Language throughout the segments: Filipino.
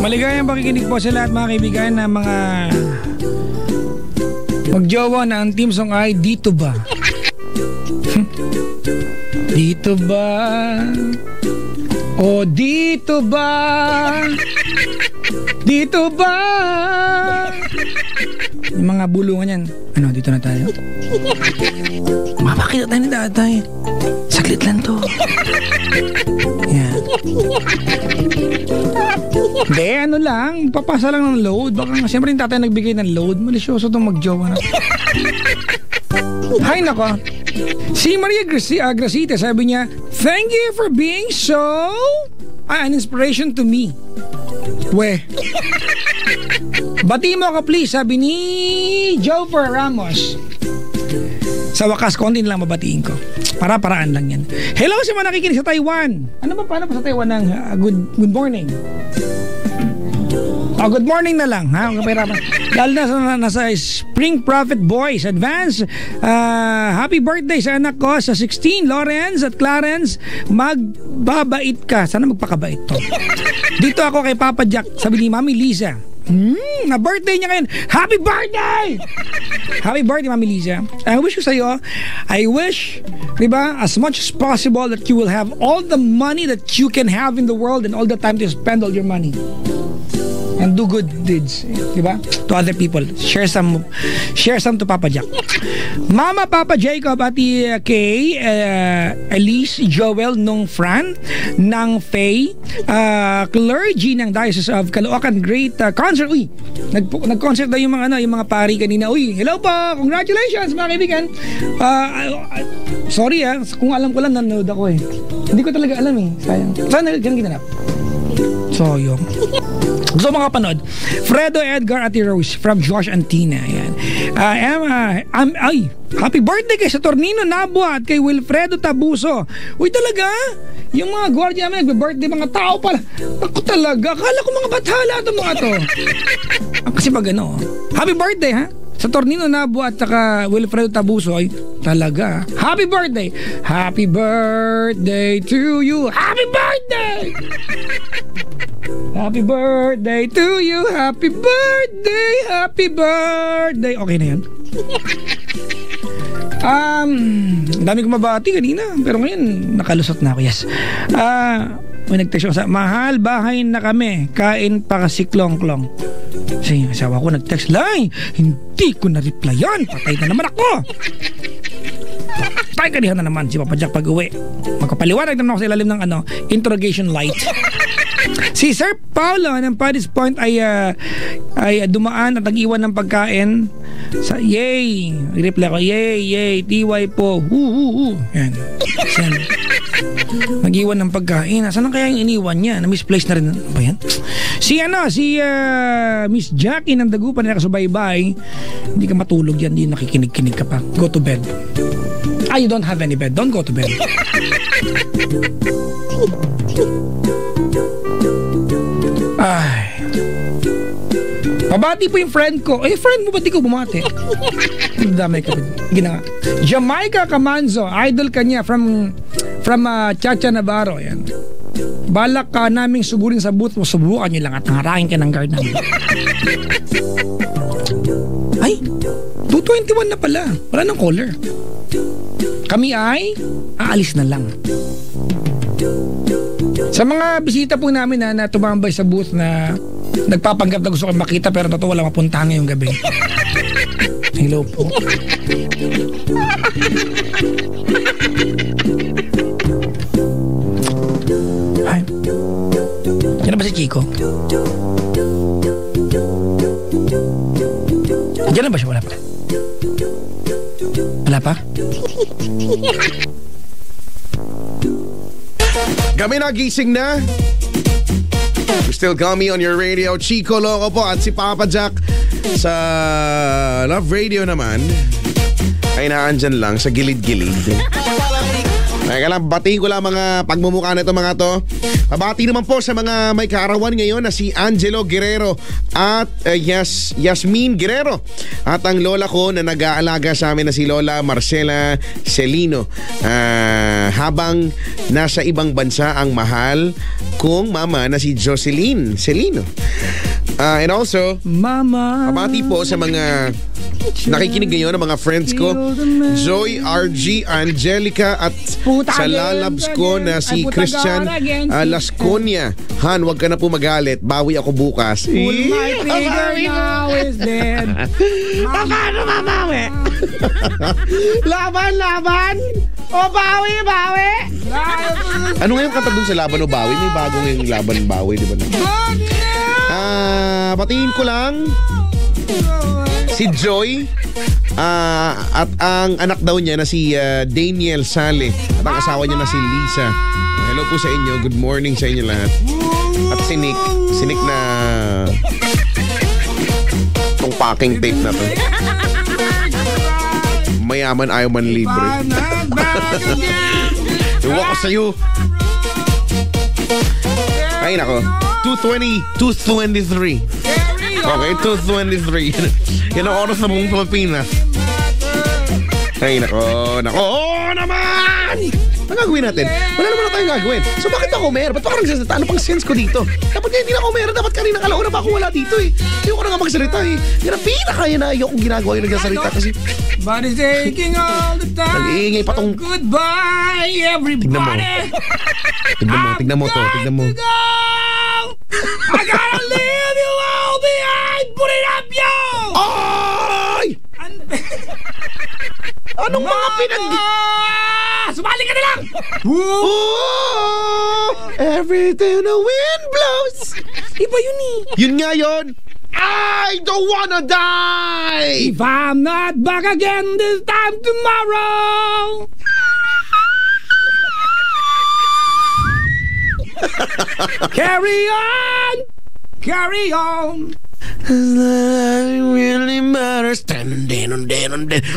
Maligayang pakikinig po sa lahat mga kaibigan na mga magjowa na ang team song ay Dito Ba? Dito ba? O dito ba? Dito ba? Yung mga bulungan yan. Ano, dito na tayo? Mapakita tayo ni tatay. Saglit lang to. Yan. Hindi, ano lang. Papasa lang ng load. Baka nga siyempre yung tatay nagbigay ng load. Malisyoso itong magjowa na. Hay nako. Si Maria Gracita sabi niya, thank you for being so an inspiration to me. We. Bati mo ako please, sabi ni Jofer Ramos. Sa wakas, konti na lang mabatiin ko. Para-paraan lang yan. Hello sa mga nakikinig sa Taiwan. Ano ba, paano pa sa Taiwan ng good morning? Oh, good morning na lang, ha? Dahil nasa Spring Prophet Boys Advance. Happy birthday sa anak ko sa 16, Lawrence at Clarence. Magbabait ka. Sana magpakabait to. Dito ako kay Papa Jack, sabi ni Mami Lisa. Na birthday niya ngayon. Happy birthday! Happy birthday, Mami Lisa. I wish ko sa'yo, I wish, diba, as much as possible that you will have all the money that you can have in the world and all the time to spend all your money. And do good deeds, diba? To other people. Share some to Papa Jack. Mama Papa Jacob, Ati Kay, Elise, Joel, Nung Fran, Nang Faye, clergy ng Diocese of Caloocan, great concert. Uy, nag-concert daw yung mga pari kanina. Uy, hello po, congratulations mga kaibigan. Sorry kung alam ko lang nanonood ako eh. Hindi ko talaga alam eh. Sayang. Saan ginanap? Sayang. Gusto makapanood. Fredo Edgar Ati Rose from Josh Antina. Ayan. Happy birthday kay Saturnino Nabua at kay Wilfredo Tabuso. Uy talaga? Yung mga gwardiya namin nagbe-birthday mga tao pala. Ako talaga. Akala ko mga bathala itong mga to. Kasi pag happy birthday ha? Saturnino Nabua at saka Wilfredo Tabuso ay talaga. Happy birthday! Happy birthday to you! Happy birthday! Happy birthday to you! Happy birthday! Happy birthday! Okay na yan. Dami kong mabati kanina pero ngayon nakalusot na ako. Yes. May nag-text sa mahal, bahay na kami. Kain pa kasi klong-klong. Kasi asawa ko nag-text, Lay, hindi ko na-replyan. Patay na naman ako. Patay ka na naman si Papa Jack pag uwi. Magkapaliwanag naman ako sa ilalim ng interrogation light. Si Sir Paulo ng Paddy's Point ay dumaan at nag-iwan ng pagkain sa yay. I-reply ko, yay, TY po. Yan. Nag-iwan ng pagkain. Saan kaya yung iniwan niya? Na-misplace na rin. Ano ba yan? Si Miss Jackie ng Dagupan na nakasubaybay. Hindi ka matulog yan. Hindi nakikinig-kinig ka pa. Go to bed. You don't have any bed. Don't go to bed. Ay. Pabati po yung friend ko. Friend mo, ba't di ko bumati? Damay ka. Gina. Jamaica Camanzo. Idol ka niya from Chacha Navarro. Yan. Balak ka naming sugurin sa booth mo. Subukan nyo lang at nangarangin ka ng guard namin. Ay, 221 na pala. Wala nang caller. Kami ay aalis na lang. Sa mga bisita po namin na tumambay sa booth na nagpapanggap na gusto ko makita pero totoo wala mapuntahan ngayong gabi. Hello po. Ay. Yan na ba si Chico? Yan na ba siya? Wala pa? Wala pa? Kami nagising na. You still got me on your radio. Chico Loco po at si Papa Jack sa Love Radio naman ay naandyan lang sa gilid-gilid. Teka lang, batiin ko lang mga pagmumukha na ito mga to. Pabati naman po sa mga may kaarawan ngayon na si Angelo Guerrero at Yasmin Guerrero. At ang lola ko na nag-aalaga sa amin na si Lola Marcela Celino. Habang nasa ibang bansa ang mahal kong mama na si Jocelyn Celino. And also, Mama, pabati po sa mga nakikinig ngayon ng mga friends ko, Joy, RG, Angelica at sa lalabs ko na si Christian Lasconia. Han, wag ka na po magalit. Bawi ako bukas. my trigger now is dead. Paano mabawi? Laban! O bawi! Ano nga yung kanta dun sa Laban o Bawi? May bagong yung Laban Bawi, di ba? Patingin ko lang si Joy at ang anak daw niya na si Daniel Sale at ang asawa niya na si Lisa. Hello po sa inyo. Good morning sa inyo lahat. At si Nick na tong packing tape na to. Mayaman ayaw man libre. Iwa ko sa'yo. Ay nako. 2:23. Okay, 2:23. Yan ang oras sa buong Pilipinas. Ay nako. Oo naman! Ano gagawin natin? Wala naman na tayong gagawin. So bakit ako meron? Ba't pa ka nagsasalita? Ano pang sense ko dito? Dapat nga hindi na ako meron. Dapat kanina kalauna pa ako wala dito eh. Ayoko na nga magsalita eh. Yan ang pinakaya na ayokong ginagawa yung nagsasalita kasi Body's aching all the time. nag-iingay pa tong... Goodbye, everybody. Tignan mo to. Tignan mo. I gotta leave you all behind. Put it up, yo! Ay! Anong mga Sumali ka na lang! Every time the wind blows. Iba yun eh. Yun nga yun. I don't wanna die! If I'm not back again this time tomorrow. Carry on! Carry on! Really matters.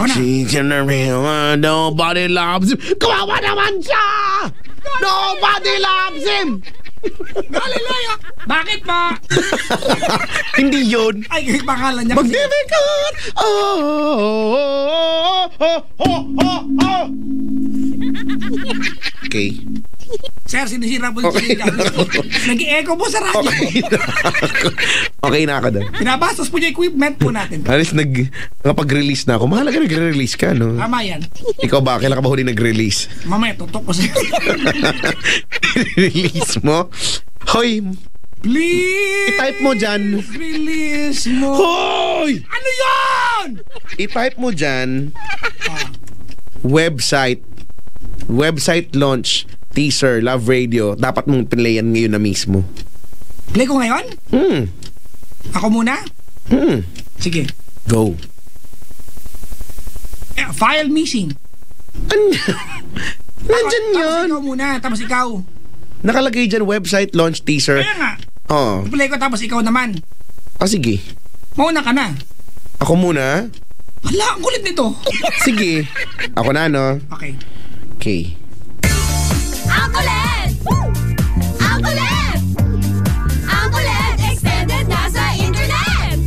She's in the real one. Nobody loves him. Kawawa naman siya! Nobody loves him! Galileo! Bakit pa? Hindi yun. Ay, pangalan niya. Magnificat! Okay. Sir, sinisira po yung sinika. Nag-i-echo po sa radyo. Okay na ako doon. Pinabastos po yung equipment po natin. Alis nakapag-release na ako. Mahalaga nag-release ka, no? Tama yan. Ikaw ba? Kailan ka ba huli nag-release? Mamaya, tutok ko sa'yo. Release mo? Hoy! Please! I-type mo dyan. Release mo. Hoy! Ano yun? I-type mo dyan. Website launch. Teaser, Love Radio. Dapat mong playan ngayon na mismo. Play ko ngayon? Ako muna? Sige. Go. File missing. Nandyan Tapos yun. ikaw muna, tapos ikaw. Nakalagay dyan, website launch teaser. Kaya nga. Oo. Play ko tapos ikaw naman. Sige. Mauna ka na. Ako muna. Wala, ang kulit nito. Sige. Ako na, no? Okay. Okay. Ang kulit! Ang kulit! Ang kulit! Extended na sa internet!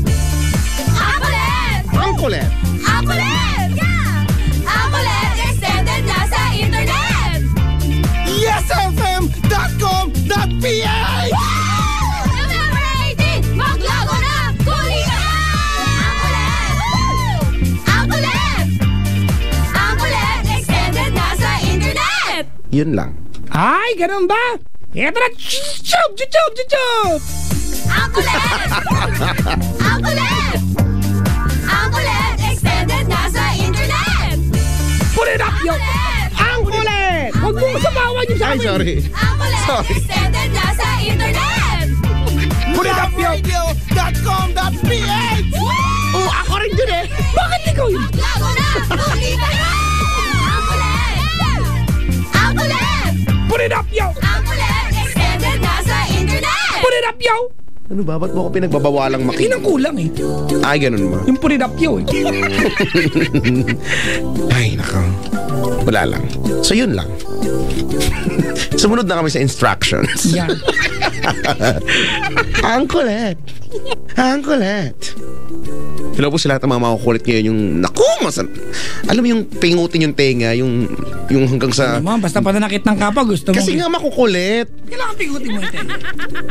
Ang kulit! Ang kulit! Ang kulit! Yeah! Ang kulit! Extended na sa internet! YesFM.com.ph November 18! Maglago na! Kulitan! Ang kulit! Ang kulit! Ang kulit! Extended na sa internet! Yun lang. Ay, ganun ba? Eto na! Chup! Ang kulit! Ang kulit! Ang kulit! Extended na sa internet! Put it up, yo! Ang kulit! Huwag mo sabawan yung sa Ay, amin! sorry. Ang kulit! Sorry. Extended na sa internet! Put it up, yo! Radio.com.ph Oh, ako rin dun eh! Bakit ikaw yun? Lago na! Kulitan na! Ang kulit! Ang kulit! Put it up, yo! Ang kulit! Extended na sa internet! Put it up, yo! Ano ba? Ba't mo ako pinagbabawalang Yun ang kulang eh. Ay, ganun mo. Yung put it up, yo eh. Ay, nako. Wala lang. So, yun lang. Sumunod na kami sa instructions. Yan. Ang kulit. Ang kulit. Hello po sa lahat ng mga makukulit ngayon yung, naku, alam mo yung pingutin yung tenga, yung hanggang sa... Ano mo, basta pananakit ng kapa, gusto mo. Kasi nga makukulit. Kailangan pingutin mo yung tenga.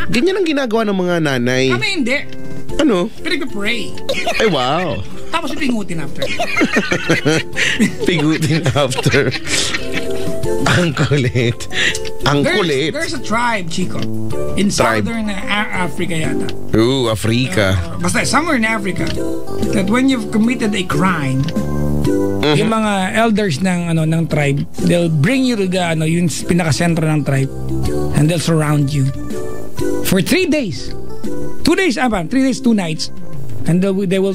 Ganyan ang ginagawa ng mga nanay. Kami hindi. Ano? Pinag-pray. Ay, wow. Tapos pingutin after. Pingutin after. Ang kulit. Ang kulit. There's a tribe, Chico. In Tribe. southern Africa yata. Ooh, Africa. Basta somewhere in Africa. That when you've committed a crime, yung mga elders ng tribe, they'll bring you to the yung pinaka-sentro ng tribe, and they'll surround you for 3 days. 2 days, 3 days, 2 nights. And they will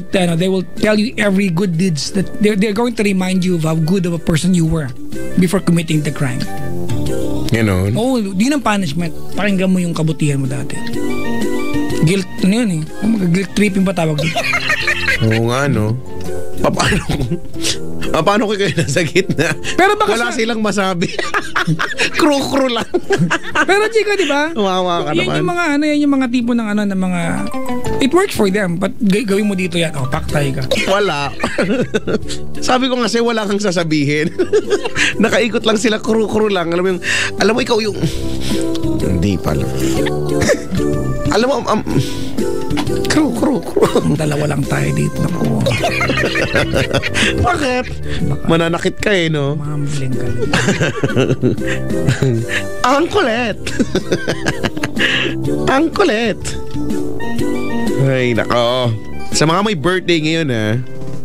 tell you every good deeds that they're going to remind you of how good of a person you were before committing the crime. Ganon. Oo, di ng punishment. Pakinggan mo yung kabutihan mo dati. Guilt, yun eh. Guilt tripping ba tawag doon? Oo nga, no? Paano kayo nasa gitna? Pero baka wala silang masabi. Kru-kru lang. Pero Chico, di ba? Wawa ka naman. Yan yung mga tipo ng mga it works for them, but gawin mo dito yan. Oh, paktay ka. Wala. Sabi ko kasi wala kang sasabihin. Nakaikot lang sila, kru-kru lang. Alam mo ikaw yung... Hindi pala. Alam mo, kru. Dalawa lang tayo dito. Naku. Bakit? Mananakit ka eh, no? Mambling ka. Ang kulit. Ang kulit. Ay, nako. Sa mga may birthday ngayon, ha?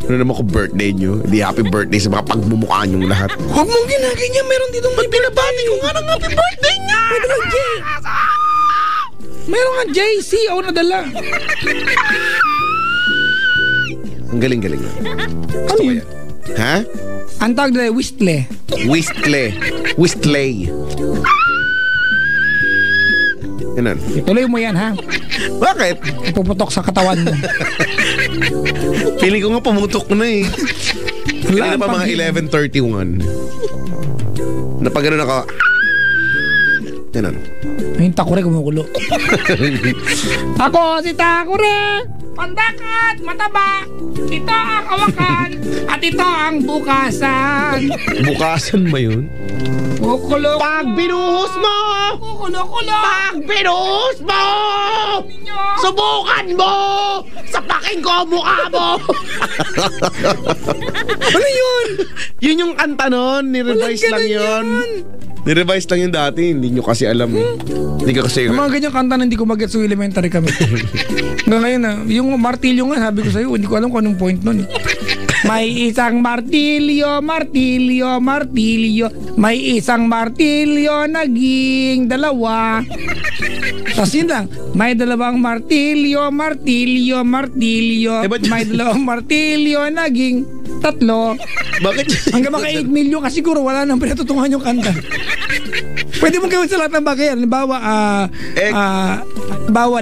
Ano naman ko birthday nyo? Hindi happy birthday sa mga pagmumukha nyong lahat. Huwag mong ginaganya. Meron dito may Pinabati ko nga ng happy birthday niya! Pwede lang, Jay. Meron nga JCO na dala. Ang galing-galing. Ano yun? Ha? Ang tawag na Wistle. Wistlay. Ganun. Ituloy mo yan, ha? Bakit? Ipuputok sa katawan mo. Feeling ko nga pumutok na eh. Kanina pa mga 11:31. Napag ganun ako. Ganun. Yung takure kumukulo. Ako si Takure, pandakat, mataba. Ito ang hawakan at ito ang bukasan. Bukasan ba yun? Kukulo. Pag binuhos mo! Kukulo-kulo. Pag binuhos mo! Subukan mo! Sapakin ko ang mukha mo! Ano yun? Yun yung kanta nun. Ni-revise lang yun. Ni-revise lang yun dati. Hindi nyo kasi alam. Hindi ka kasi... Yung mga ganyang kanta na hindi ko mag-get so elementary kami. Ngayon yung martilyo nga, sabi ko sa'yo, hindi ko alam kung anong point nun. May isang martilyo, martilyo, martilyo. May isang martilyo, naging dalawa. Tapos yun lang, may dalawang martilyo, martilyo, martilyo. May dalawang martilyo, naging 3. Bakit? Hanggang maka 8 million kasi siguro wala nang pinatutungan yung kanta. Pwede mong gawin sa lahat ng bagay. Halimbawa,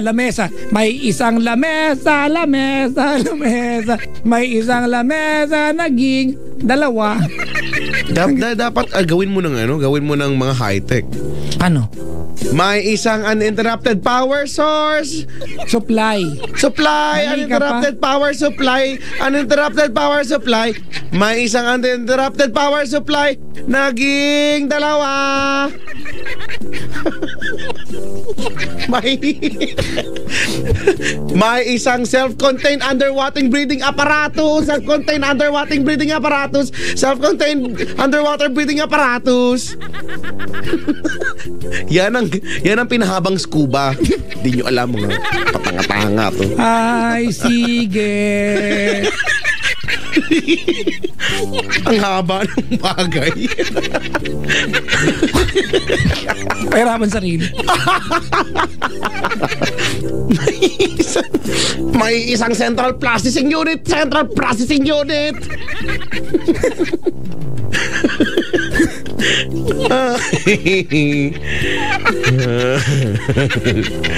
lamesa. May isang lamesa, lamesa, lamesa. May isang lamesa, naging 2. Dapat gawin mo ng mga high-tech. Ano? May isang uninterrupted power source. Supply. Uninterrupted power supply. Uninterrupted power supply. May isang uninterrupted power supply. Naging 2. May isang self-contained underwater breathing apparatus. Self-contained underwater breathing apparatus. Self-contained underwater breathing apparatus. Yan ang pinahabang scuba. Di nyo alam mga patanga-tanga to. Ay, sige. Ang haba ng bagay. Pahirapan sarili. May isang central processing unit. Central processing unit.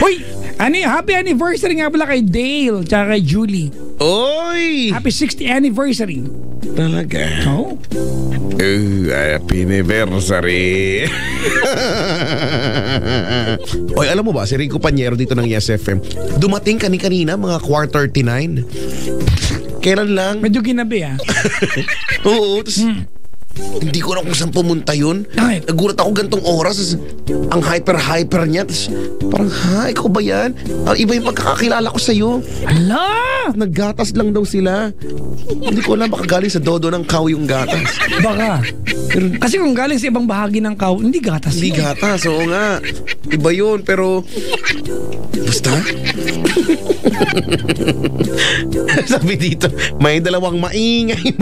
Hoy! Happy anniversary nga pala kay Dale tsaka kay Julie. Oy! Happy 60th anniversary. Talaga? Oh. Happy anniversary. Oy, alam mo ba, si Rico Panyero dito ng Yes FM, dumating kanina mga 4:39. Kailan lang? Medyo ginabi Oo, tas, hindi ko na kung saan pumunta yun. Bakit? Nagulat ako gantong oras. Ang hyper niya. Tas, parang, ikaw ba yan? Iba yung pagkakakilala ko sa'yo. Ala! Naggatas lang daw sila. Hindi ko alam, baka galing sa dodo ng cow yung gatas. Baka. Kasi kung galing sa ibang bahagi ng cow, hindi gatas. Hindi gatas, oo nga. Iba yun, pero... Basta? Sabi dito, may dalawang maingay.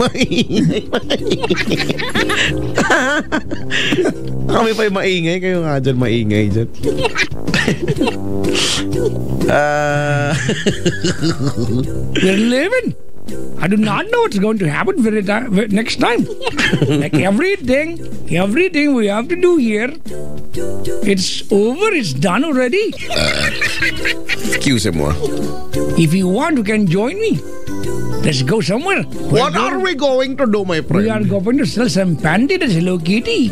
Kami pa yung maingay, kayo nga dyan maingay dyan. We're living. I do not know what's going to happen next time. Like everything we have to do here, it's over, it's done already. Excuse mo. If you want, you can join me. Let's go somewhere. What are we going to do, my friend? We are going to sell some panty at Hello Kitty.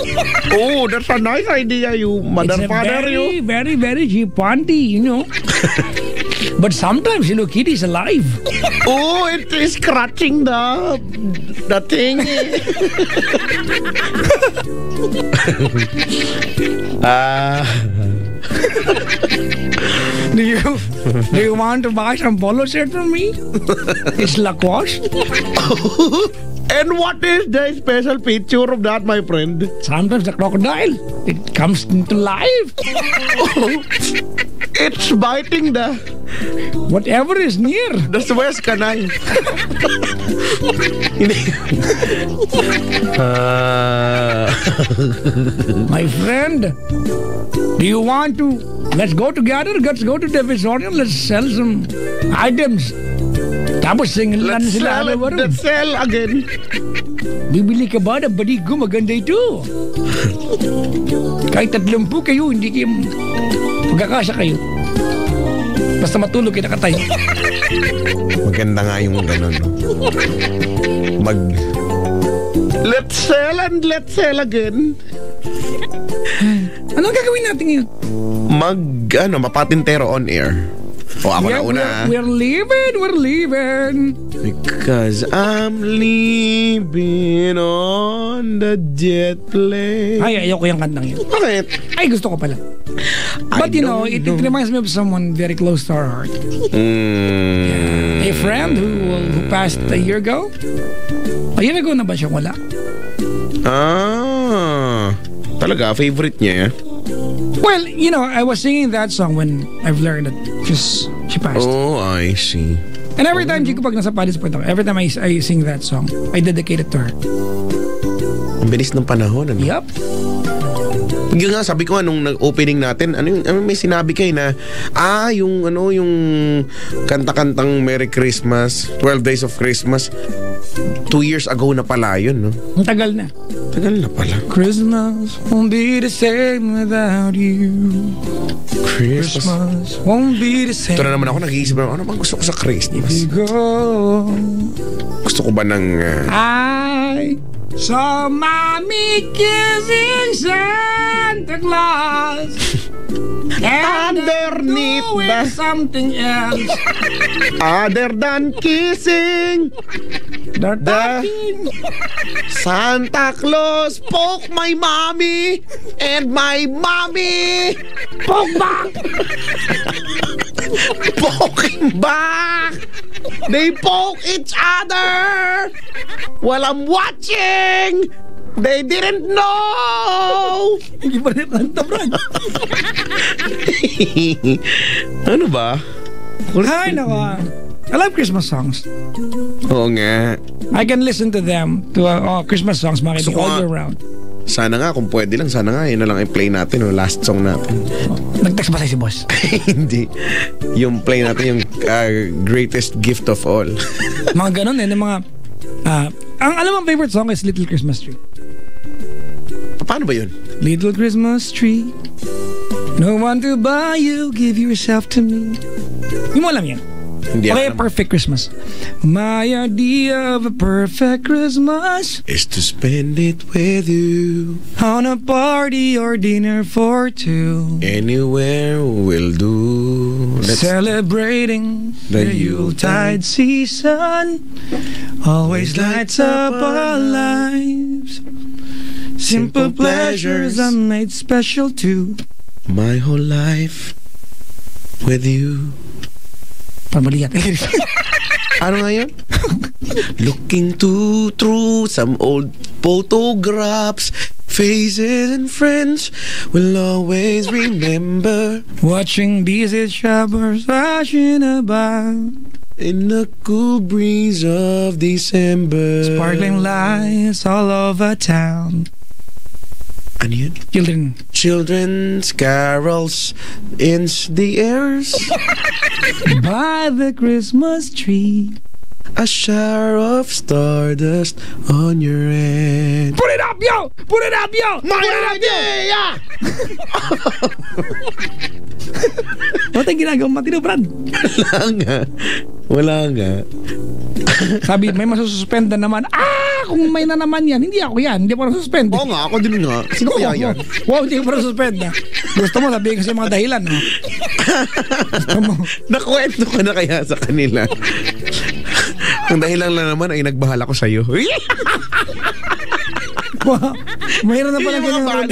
Oh, that's a nice idea, you mother It's a father, very, you. very, very cheap panty, you know. But sometimes Hello Kitty is alive. Oh, it is scratching the thing. Do you want to buy some polo shirt from me? It's Lacoste. And what is the special feature of that, my friend? Sometimes the crocodile, it comes into life. Oh, it's biting the Whatever is near. Suez Canal. My friend, do you want to? Let's go together. Let's go to Divisorium. Let's sell some items. Tapos singin lang Let's sila. sell again. Bibili ka ba ng baligo? Maganda ito. Kahit 30 kayo, hindi kayo magkakasya kayo. Basta matulog kayo nakatayo. Maganda nga yung ganun. Let's sell and let's sell again. Anong gagawin natin ngayon? Mapatintero on air. O ako na una. We're leaving. Because I'm leaving on the jet plane. Ay, ayoko yung kantang yun. Bakit? Ay, gusto ko pala. But you know, it reminds me of someone very close to our heart. A friend who passed a year ago. A year ago na ba siya wala? Talaga, favorite niya. Well, you know, I was singing that song when I've learned that she passed. Oh, I see. And every time, Chico, pag nasa Palis Point ako, every time I sing that song, I dedicate it to her. Ang bilis ng panahon, ano? Yup. Yung nga, sabi ko nung opening natin, may sinabi kayo na, yung kanta-kantang Merry Christmas, 12 Days of Christmas, 2 years ago na pala yun, no? Ang tagal na. Tagal na pala. Christmas won't be the same without you. Christmas won't be the same. Ito na naman ako, nag-iisip na, ano bang gusto ko sa Christmas? If you go. Gusto ko ba ng... I saw Mommy kissing Santa Claus. And underneath doing something else. Other than kissing The Santa Claus poke my mommy and my mommy poke back. poking back. They poke each other while I'm watching. They didn't know. Hindi pa rin kanta, Brad. Ano ba? Ay, nako. I love Christmas songs. Oo nga. I can listen to them, to Christmas songs, makinig all year round. Sana nga, kung pwede lang, sana nga, yun na lang i-play natin, yung last song natin. Nag-text ba sa'yo si boss? Hindi. Yung play natin, yung greatest gift of all. Mga ganun mga... ang alam mo, favorite song is Little Christmas Tree. Paano ba yun? Little Christmas tree, no one to buy you, give yourself to me. Hindi mo alam yan? Hindi Okay, alam. perfect Christmas. My idea of a perfect Christmas Is to spend it with you. on a party or dinner for two. Anywhere will do. Celebrating the the Yuletide season always lights up our lives. Simple pleasures are made special too. My whole life with you. Pamalihat. Ano nga yun? Looking through some old photographs, faces and friends will always remember. Watching busy shoppers rushing about. In the cool breeze of December. Sparkling lights all over town. Ano yun? Children. Children's carols in the airs. By the Christmas tree. A shower of stardust on your head. Put it up, yo! Put it up, yo! My Put it up, yo! idea! Ano tayong ginagawang matino, Brad? Wala nga. Wala nga. Sabi, may masususpend na naman. Kung may na naman yan, hindi ako yan. Hindi ako nasuspend. Oo nga, ako din nga. Sino kaya yan? Wow, hindi ko pa nasuspend. Gusto mo, sabihin kasi mga dahilan. No? Gusto mo. Nakwento ka na kaya sa kanila. Ang dahilan lang naman ay nagbahala ko sa'yo. Wow, mayroon na pala Yung mga ganyan. banat.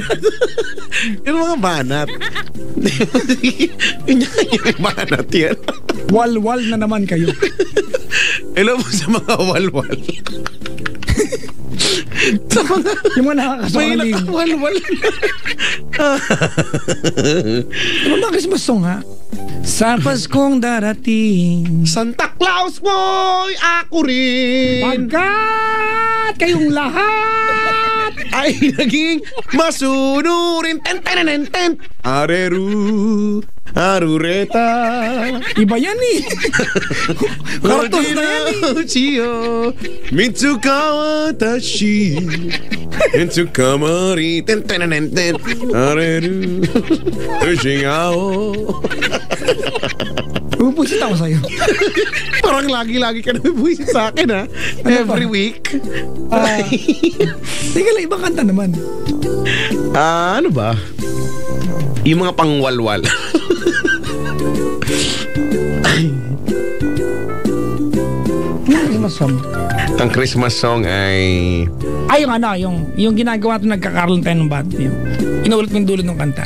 Yung mga banat. Yung banat yan. Wal-wal na naman kayo. Hello po sa mga walwal. Sa mga Yung mga nakakasama may nakawalwal. Ano ba Christmas song, ha? Sa Paskong darating, Santa Claus boy, ako rin. pagkat kayong lahat Ay naging masunurin. Ten ten ten ten. Areru. Arureta. iba yan eh. Cartoons na yan eh. Chiyo. Mitsukawa tashi. Mitsukamari. Ten ten ten ten. Areru. Ushingao. Pupusit ako sa'yo. Parang lagi-lagi ka na buwisit sa akin ha. Every week. Teka lang, ibang kanta naman. Ano ba? Yung mga pangwalwal. Christmas song. Ang Christmas song ay... Yung ano, yung ginagawa ito, nagkakaroon tayo ng band. Inuulit mo yung dulo ng kanta.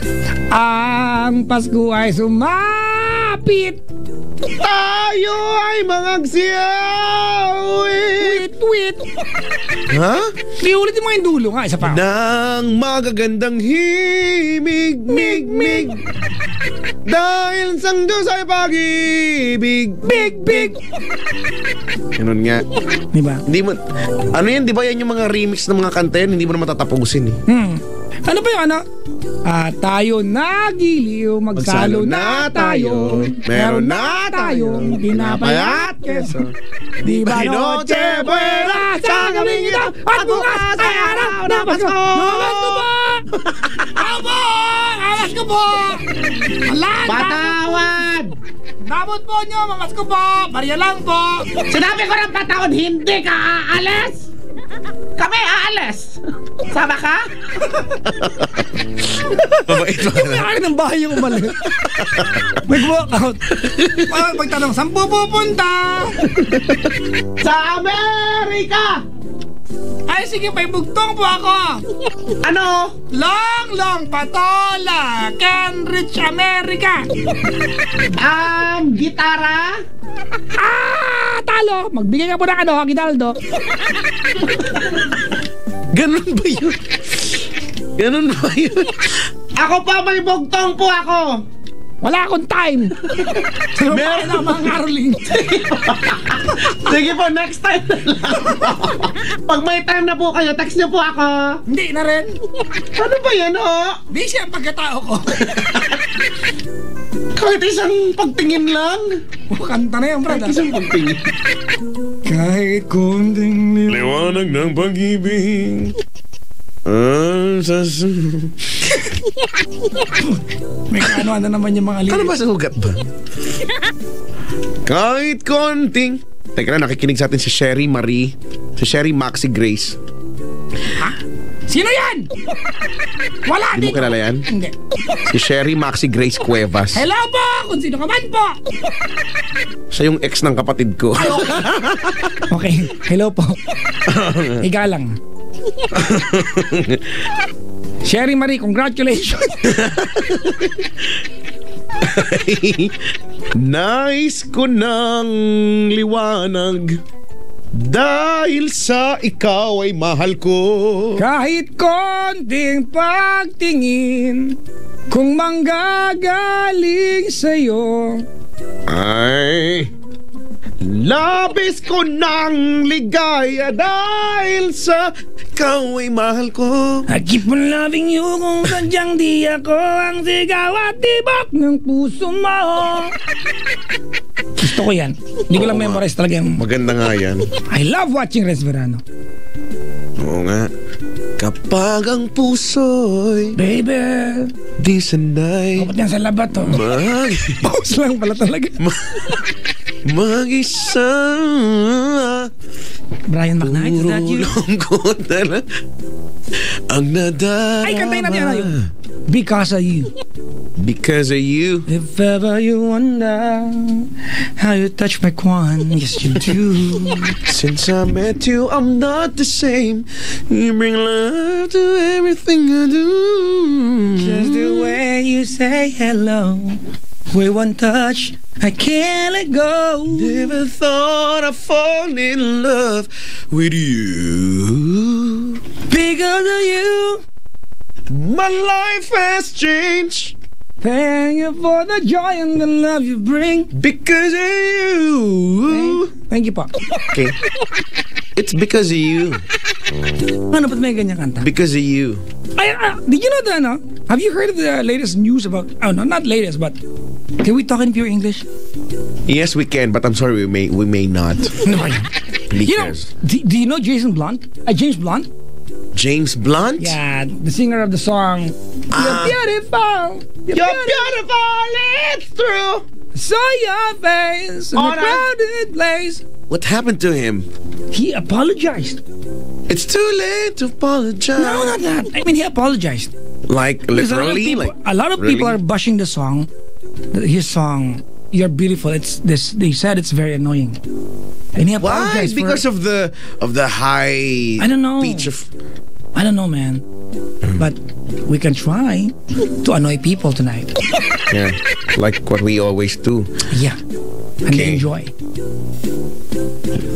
Ang Pasko ay sumapit. Tayo ay mangagsiyaw. Wait. Ha? Iulit mo yung dulo nga, isa pa. Nang magagandang himig, mig. Dahil sang Diyos ay pag-ibig. Big. Ganun nga. Diba? Hindi mo... Ano yan? Di ba yan yung mga remix ng mga kanta yan? Hindi mo na matatapusin eh. Ano ba yung ano? Tayo nagiliw, magsalo na tayo. Meron na tayong dinapayat keso. Di ba noche buena sa gabing ito at bukas ay araw na Pasko. Awas ko po! Awas ko po! Alan! Patawad! Damot po nyo, mamas ko po! Barya lang po! Sinabi ko ng patawad, hindi ka aalis! Kami aalis! Sama ka? Mabait ba Yung may ng bahay yung umalis. Nag-walk out. Pagtanong, saan po pupunta? Sa Amerika! Ay, sige, may bugtong po ako. Ano? Long patola, can reach America. Gitara? Talo. Magbigay ka po ng ano, Aguinaldo. Ganun ba yun? Ako pa, may bugtong po ako! Wala akong time. Meron na mga Caroling. Sige po, next time na lang. Pag may time na po kayo, text niyo po ako. Hindi na rin. Ano ba yan, oh? Di siya ang pagkatao ko. Kahit isang pagtingin lang. Kanta na yan, brad. Isang pagtingin. Kahit konting Liwanag ng pag-ibig. May ano naman yung mga lirik. Ano ba sugat ba? Kahit konting. Teka na, nakikinig sa atin si Sherry Marie. Si Sherry Maxi Grace. Sino yan? Wala Hindi mo dito. kilala yan? Hindi. Si Sherry Maxi Grace Cuevas. Hello po! Kung sino ka man po! Siya yung ex ng kapatid ko. Okay, hello po. Igalang. Sherry Marie, congratulations. Nais ko ng liwanag dahil sa ikaw ay mahal ko. Kahit konting pagtingin, kung manggagaling sa'yo, Ay, labis ko ng ligaya dahil sa ikaw ay mahal ko. I keep on loving you kung sadyang di ako ang sigaw at tibok ng puso mo. Gusto ko yan. Hindi ko lang memorize talaga yung... Maganda nga yan. I love watching Renz Verano. Oo nga. Kapag ang puso'y Baby, di sanay kapag yan sa labat to. Pause lang pala talaga. mag-isa. Brian McKnight, is that you? Tulong ko talaga ang nadarama. Ay, kantayin natin yan. Because of you. Because of you. If ever you wonder how you touch my quan, yes you do. Since I met you, I'm not the same. You bring love to everything I do. Just the way you say hello, with one touch, I can't let go. Never thought I'd fall in love with you. Because of you, My life has changed thank you for the joy and the love you bring. because of you. Thank you po. Okay. It's because of you. Ano ba't may ganyan kanta? Because of you. Ay, did you know that, no? Have you heard of the latest news about... Oh, no, not latest, but... Can we talk in pure English? Yes, we can, but I'm sorry, we may not. No, I You know, Because do you know Jason Blunt? James Blunt? James Blunt? Yeah, the singer of the song You're Beautiful, You're beautiful, it's true. saw your face in a crowded place. What happened to him? He apologized. It's too late to apologize. No, not that. I mean, he apologized. Like Because literally, a lot of people are really? bashing the song, his song. You're beautiful. It's this. They said it's very annoying, and he Why? apologized Because for, of the high I don't know. pitch of. I don't know, man. But we can try to annoy people tonight. Yeah, like what we always do. Yeah, and they Okay. enjoy.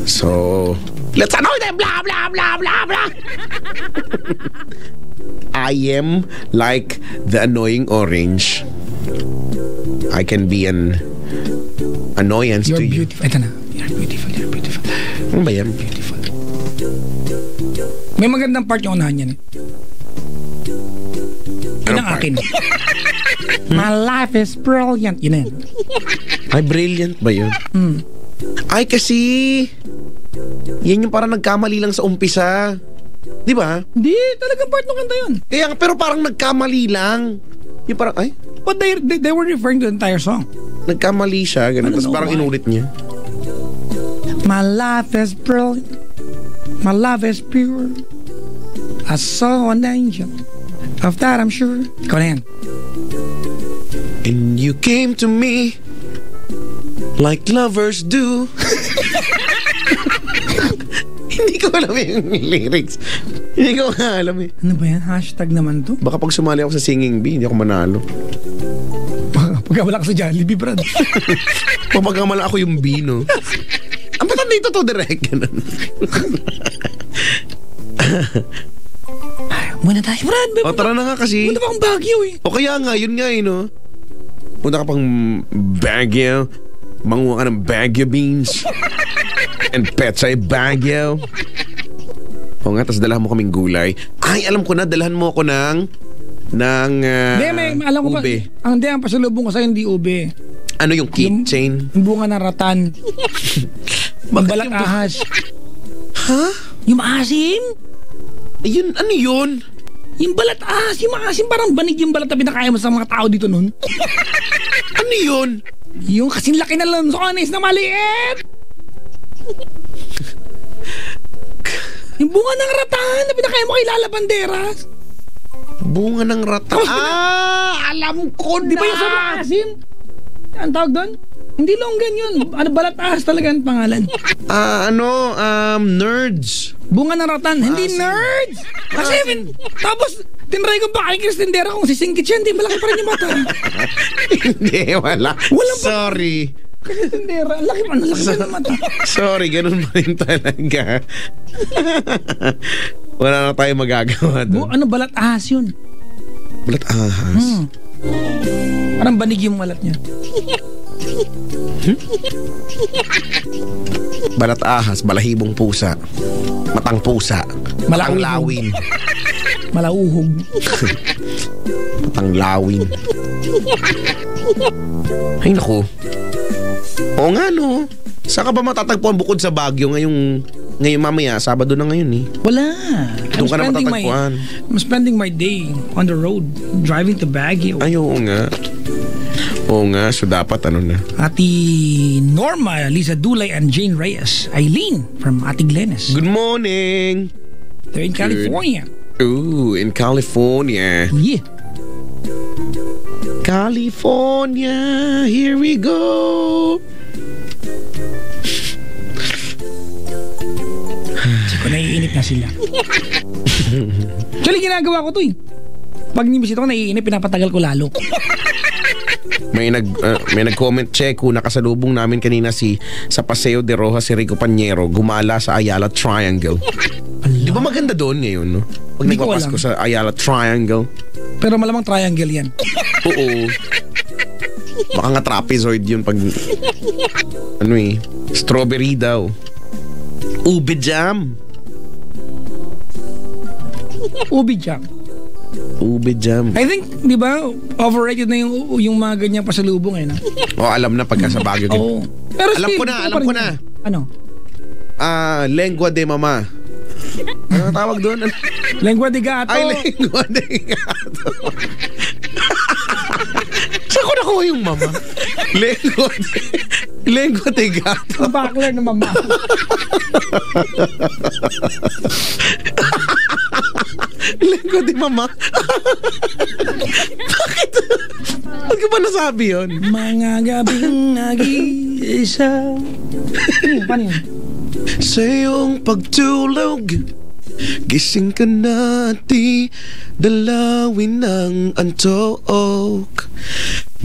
So let's annoy them. Blah blah blah blah blah. I am like the annoying orange. I can be an annoyance You're to you. beautiful. Ito na. You're beautiful. You're beautiful. Ano ba yan? Beautiful. May magandang part yung unahan yan. Yun Anong ang part? akin. My life is brilliant. Yun na yan. Ay, brilliant ba yun? Ay, kasi yan yung parang nagkamali lang sa umpisa. Di ba? Hindi, talagang part ng kanta yun. Kaya, pero parang nagkamali lang. Yung parang, ay, But they were referring to the entire song. nagkamali siya. I Ganun. don't Tapos know parang why. inulit niya. My life is brilliant. My love is pure. I saw an angel. Of that I'm sure. Ikaw na yan. And you came to me like lovers do. Hindi ko alam yung lyrics. Hindi ko alam eh. Ano ba yan? Hashtag naman to. Baka pag sumali ako sa singing bee, hindi ako manalo. Pagkawala ka sa Jollibee, Brad. Pagkamala ako yung bee, no? Ang ba't dito to direct? Ganun. Muna tayo, Brad. O, tara na nga kasi. Punta pa akong Baguio eh. O kaya nga, yun nga eh, no? Punta ka pang Baguio. Manguha ka ng Baguio beans. And petsay Baguio. O nga, tas dalahan mo kaming gulay. Ay, alam ko na, dalahan mo ako ng Hindi, alam ko pa. ube. Ang pasalubong ko sa'yo hindi ube. Ano yung keychain? Yung bunga ng ratan. Yung balat ahas. Ha? Yung maasim? Ayun, ano yun? Yung balat ahas. Yung maasim parang banig yung balat na pinakain mo sa mga tao dito nun. Ano yun? Yung kasing laki na lansones na maliit. Yung bunga ng ratan na pinakain mo kay Lala Banderas. Bunga ng rata. Alam ko na. Di ba yung sobrang asim? Ang tawag doon? Hindi longgan yun. Ano, balat ahas talaga ang pangalan. Nerds. Bunga ng ratan. Hindi nerds. Kasi, tapos, tinry ko pa kay Kristendera kung sisingkit siya. Hindi, malaki pa rin yung mata. Hindi, wala. Walang Sorry. Kristendera, laki pa ng mata. Sorry, ganun pa rin talaga. Wala na tayo magagawa doon. Ano, balat ahas yun. Balat ahas? Parang banig yung balat niya. Balat ahas, balahibong pusa. Matang pusa. Matang lawin. Malauhog. Matang lawin. Ay naku. Oo nga no. Saan ka ba matatagpuan bukod sa Baguio ngayong mamaya? Sabado na ngayon eh. Wala. Doon ka na matatagpuan. I'm spending my day on the road, driving to Baguio. Ay, oo nga. Oo nga, so dapat ano na. Ati Norma, Lisa Dulay, and Jane Reyes. Eileen from Ati Glenes. Good morning. They're in California. Ooh, in California. Yeah. California, here we go. Siko, naiinip na sila. Actually, ginagawa ko to eh. Pag nimisita ko, naiinip, pinapatagal ko lalo. May nag-comment check kung nakasalubong namin kanina sa Paseo de Rojas si Rico Pañero gumala sa Ayala Triangle. Di ba maganda doon ngayon, no? Pag nagpapasko sa Ayala Triangle. Pero malamang triangle yan. Oo. Baka nga trapezoid yun pag strawberry daw. Ube jam. Ubi jam. Ube jam. I think, di ba, overrated na yung mga ganyan pasalubong eh, no? Alam na pagka sa Baguio. Oo. Pero alam ko na. Ano? Lengua de mama. Ano tawag doon? Lengua de gato. Ay, lengua de gato. Saan ko nakuha yung mama? Lengua de gato. Bakler na mama. Lengua de mama? Bakit? Ba't ko ba nasabi yun? Mga gabing nag-iisa. Paano yun? Sa iyong pagtulog, gising ka na di dalawin ng antok.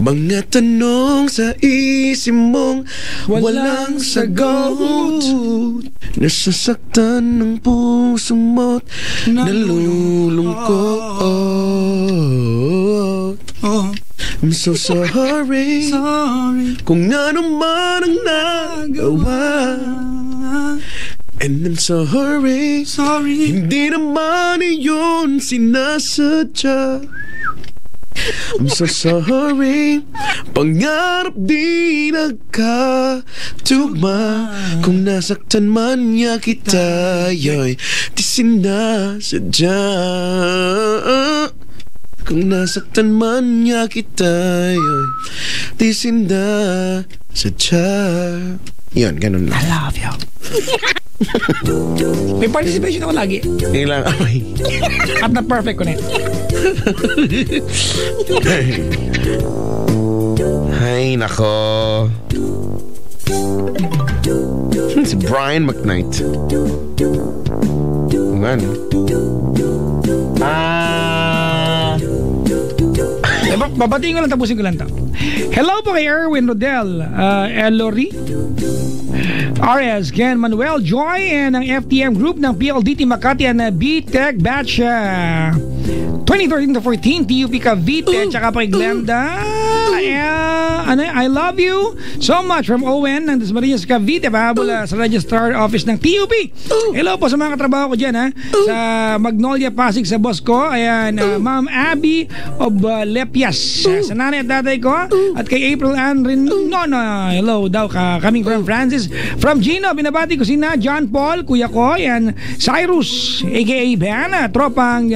Mga tanong sa isip mong walang sagot. Nasasaktan ng puso mo't nalulungkot. I'm so sorry kung ano man ang nagawa. And I'm sorry hindi naman iyon sinasadya. I'm so sorry pangarap di nagkatugma. Kung nasaktan man niya kita, yoy, di sinasadya. Kung nasaktan man niya kita, yoy, di sinasadya. Yun, ganun lang. I love you. May participation ako lagi. Ilang amay. At na perfect ko na yun. Ay, nako. Si Brian McKnight. Ano? Babatiin ko lang, tapusin ko lang to. Hello po kay Erwin Rodel, Ellery, RS, Ken Manuel, Joy, and ang FTM group ng PLDT Makati and B-Tech Batch 2013 to 14, TUP Cavite, tsaka pa kay Glenda. I love you so much from Owen ng Dasmariñas Cavite, pahabol sa Registrar Office ng TUP. Hello po sa mga katrabaho ko dyan, ha? Sa Magnolia Pasig sa boss ko. Ayan, Ma'am Abby of Lepias, sa nanay at tatay ko, at kay April Ann rin. No, hello daw coming from Francis. From Gino, binabati ko sina John Paul, kuya ko, and Cyrus aka Beana, tropang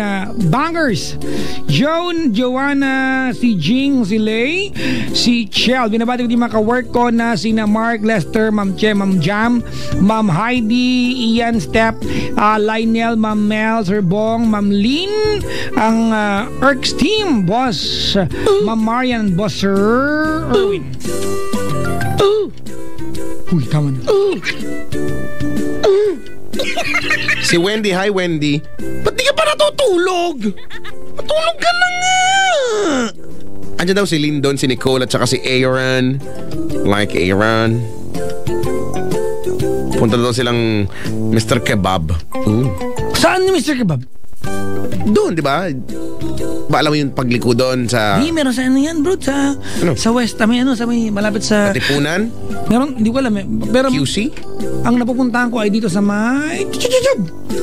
Bangers, Joan, Joanna, si Jing, si Lay, si Shell. Binabati ko din mga ka-work ko na sina Mark, Lester, Ma'am Che, Ma'am Jam, Ma'am Heidi, Ian, Step, Lionel, Ma'am Mel, Sir Bong, Ma'am Lynn, ang Erks team, Boss, Ma'am Marian, Boss Sir Erwin. Uy, tama na. Si Wendy, hi Wendy. Ba't di ka pa natutulog? Matulog ka na nga. Andiyan daw si Lyndon, si Nicole at saka si Aaron. Like Aaron. Punta daw silang Mr. Kebab. Ooh. Saan ni Mr. Kebab? Doon, di ba? Ba alam mo yung pagliko doon sa... Di, meron sa ano yan, bro. Sa West, sa may malapit sa... Katipunan? Meron, hindi ko alam eh. Pero QC? ang napupuntahan ko ay dito sa may...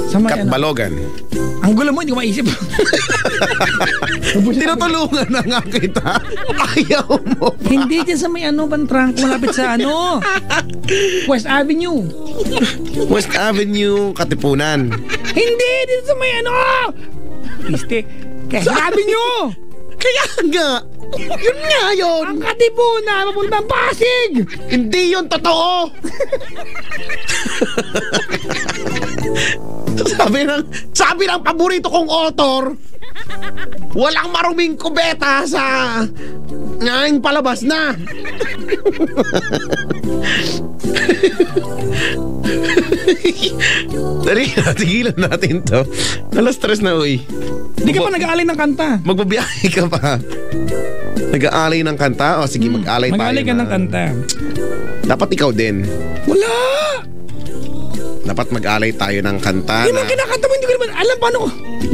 Sa may Katbalogan. Ang gulo mo, hindi ko maisip. Tinutulungan na nga kita. Ayaw mo. Hindi dyan sa may Bantrang, malapit sa West Avenue. West Avenue, Katipunan. Hindi, dito sa may Piste, kaya sabi nyo! Kaya nga. Yun nga yun. Ang Katipunan, mapuntang Pasig! Hindi yun totoo. Sabi ng paborito kong author, walang maruming kubeta sa ngaing palabas na. Dali, tigilan natin to. Alas 3 na, uy. Hindi ka pa nag-aalay ng kanta. Magbabiyahe ka pa. Nag-aalay ng kanta? O sige, mag-aalay tayo. Mag-aalay ka ng kanta. Dapat ikaw din. Wala! Dapat mag-alay tayo ng kanta Yung mga kinakanta mo, hindi ko naman alam paano ko.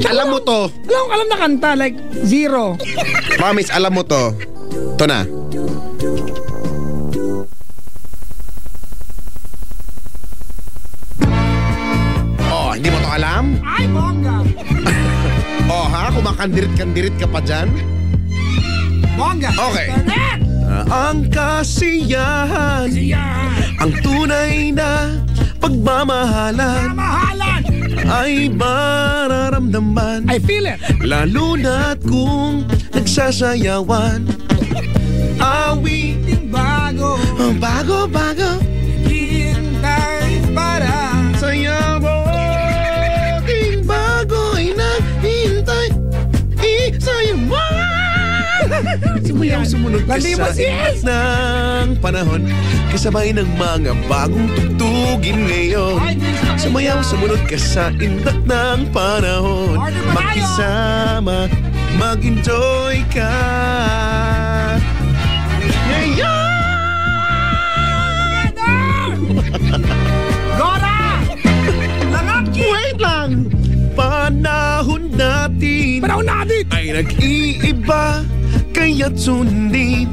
Alam mo to. Wala akong alam na kanta, like zero. Promise, alam mo to. Ito na. Oh, hindi mo to alam? Ay, bongga. Oh ha, kumakandirit-kandirit ka pa dyan? Bongga. Okay. Correct. Ang kasiyahan, ang tunay na pagmamahalan ay mararamdaman. I feel it. Lalo na't kung nagsasayawan. Awiting bago, bago hintay para saya mo. Awiting bago ay naghintay. Isaya mo. Sumayaw sumunod ka sa init ng panahon, kasabay ng mga bagong tugtugin ngayon. Sumayaw sumunod ka sa init ng panahon, makisama, mag-enjoy ka ngayon. Gora! Langaki! Wait lang. Panahon natin ay nag-iiba, kaya't sundin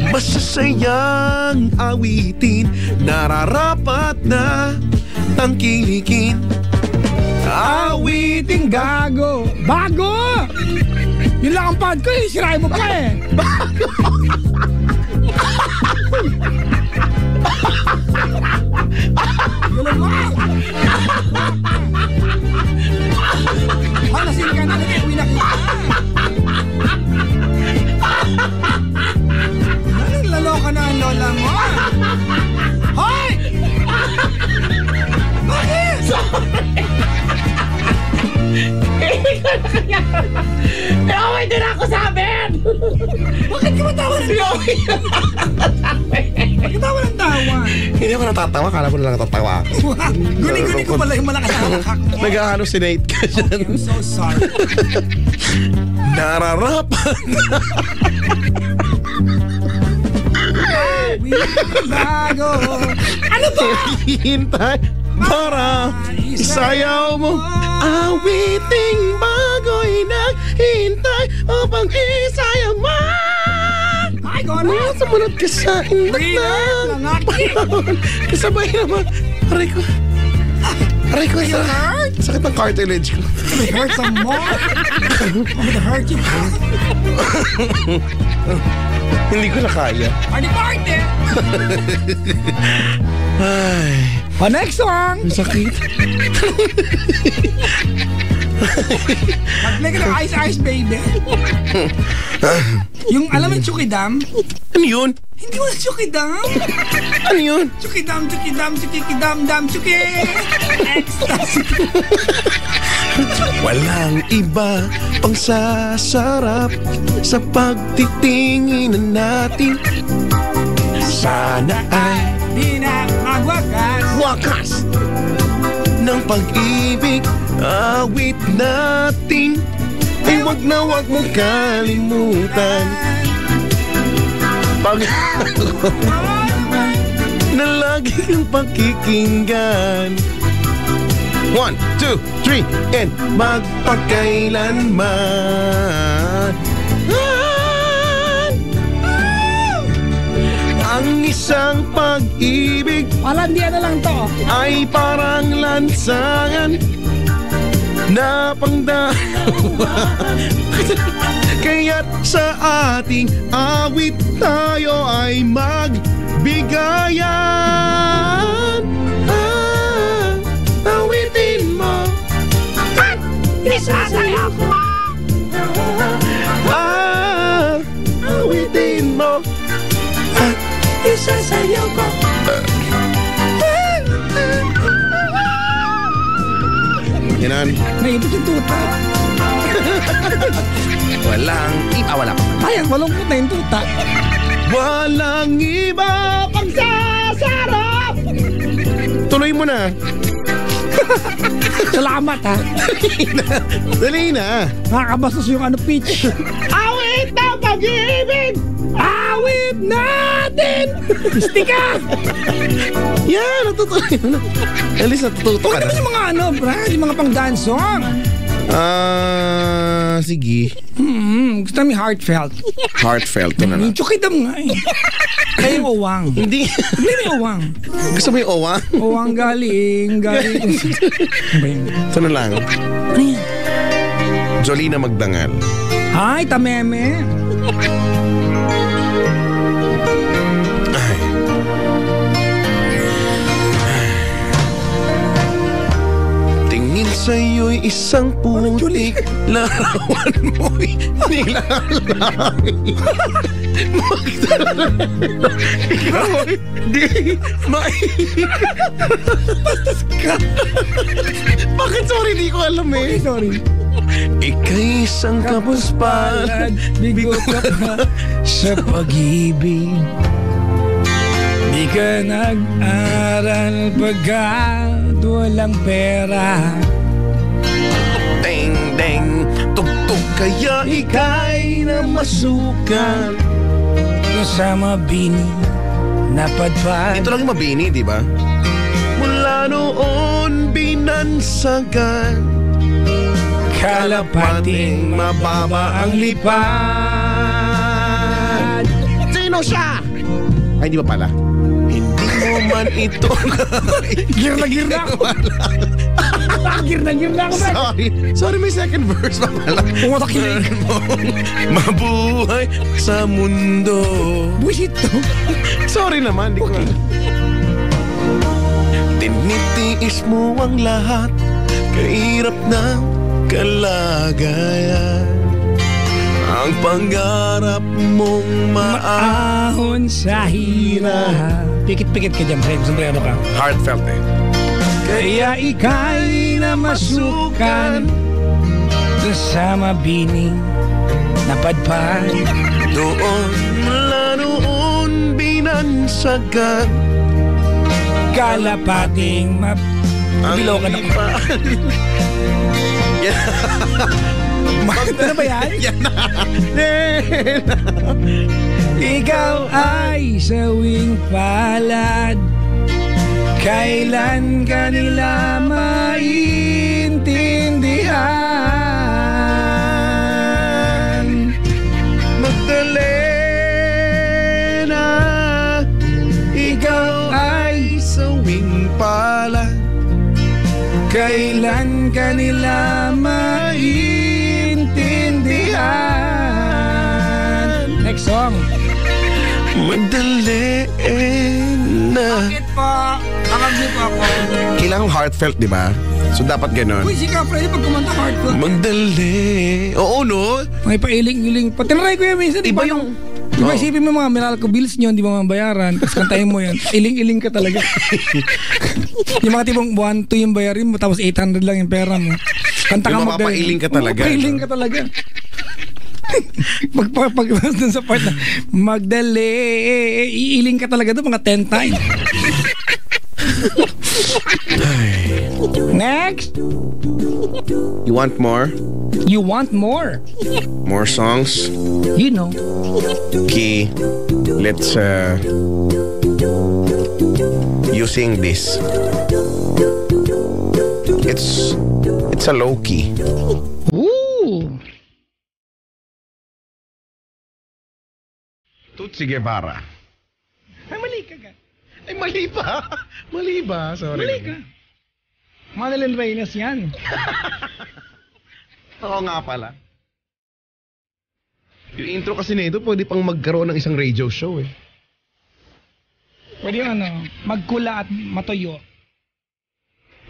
masasayang awitin, nararapat na tangkilikin. Awiting gago. Bago! Yun lang ang pad ko eh. Sirain mo pa eh. Bago! Galang mo! Halasin ka na ulit. Uwi na kita. Anong laloka na ang lola mo? Hoy! Bakit? Hindi na ako sa amin! Bakit ka matawa ng tawa? Bakit tawa ng tawa? Hindi ako natatawa, kala ko na lang natatawa ako. Guni-guni ko pala yung malakas na nakak mo. Nag-hallucinate ka dyan. I'm so sorry. Nararapat na. Bago. Ano ba? Hintay para isayaw mo. Awiting bago'y naghintay upang isayaw mo. Ay, Gora! Sumunod ka sa init ng panahon, kasabay naman. Aray ko. Sakit ng cartilage ko. It hurts some more. I'm gonna hurt you. Hindi ko na kaya. Party! Ay, Oh, next song! ang sakit. Mag-play ka ng Ice Baby. Yung, alam mo yung Chukidam? Ano yun? Hindi mo na Chukidam? Ano yun? Chukidam, Chuki. Ecstasy. Walang iba pang sasarap sa pagtitingin natin. Sana ay Di na magwakas. wakas ng pag-ibig, awit natin. Ay wag na wag mong kalimutan pag na lagi kang pakikinggan. 1, 2, 3, and magpakailanman. Ang isang pag-ibig Palandian na lang to. ay parang lansangan na pangdalawa. Kaya't sa ating awit tayo ay magbigayan. Awitin mo at Isasayaw ko. awitin mo at isasayaw ko. Yan. Naibig yung tuta. Wala pa. Sayang, malungkot na yung tuta. Walang iba pang sasarap. Tuloy mo na. Salamat ha. Dali na. Nakakabastos yung pitch. Awit na pag-ibig. Awit natin! Stika! Yan, natutuloy mo na. At least natututo ka Huwag naman na. yung mga Brad, yung mga pang dance song. Sige. Gusto namin heartfelt. Heartfelt ko na lang. Yung Chukidam nga eh. Kaya yung Owang. Hindi. Hindi may Owang. Gusto mo yung owa? Owang galing. Ano ba yun? Ito na lang. Ano yan? Jolina Magdangal. Hi, Tameme. Tingin sa'yo'y isang putik. Larawan mo'y nilalaki. Ikaw di Bastos ka. Bakit sorry, di ko alam eh. Sorry. Ika'y isang kapuspalad. Bigo ka pa sa pag-ibig. Di ka nag-aral pagkat walang pera. Deng, deng, tugtog kaya ika'y namasukan. Sa mabini napadpad. Ito lang yung mabini, di ba? Mula noon binansagan, kalapating mababa ang lipad. Sino siya? Ay, di ba pala? Hindi mo man ito. Gear na ako. Gear na ako, Brad. Sorry, may second verse pa pala. Pumatakilig. Mabuhay sa mundo. Buisit to. Sorry naman, di ko na. Tinitiis mo ang lahat, kahirap ng kalagayan. Ang pangarap mong Ahon sa hirap. Pikit-pikit ka dyan, Fred. Sombrero ka. heartfelt eh. Kaya ika'y namasukan sa mabini napadpad. Doon, mula noon binansagan, Kalapating Bilaw ka na pa. Ano ba yan? Yan na. Ikaw ay sawing palad. Kailan ka nila maintindihan? Magdalena, ikaw ay sawing pala. Kailan ka nila maintindihan? Next song. Madali na. Bakit po? Kakagli po ako. Kailangan heartfelt, di ba? So dapat ganon. Uy, si Freddy pag kumanta heartfelt. Magdali. Oo, no? May pailing-iling. Patinry ko yan minsan. Iba yung... Di ba isipin mo mga Meralco bills nyo, hindi mo mabayaran. Tapos kantahin mo yan. Iling-iling ka talaga. Yung mga tipong 1, 2 yung bayarin mo, tapos 800 lang yung pera mo. Kanta ka Yung mo. mapapailing ka talaga. Mapapailing ka talaga. Pag dun sa part na magdali, iiling ka talaga doon mga 10 times. Next. You want more? You want more? More songs? You know. Okay, let's you sing this. It's a low key. Ooh. Tutsi Guevara. Ay, mali ka ka. Ay, mali ba? Mali ba? Sorry. Mali ka. Madeline Reyes yan. Oo nga pala. Yung intro kasi nito, pwede pang magkaroon ng isang radio show eh. Pwede yung magkula at matoyo.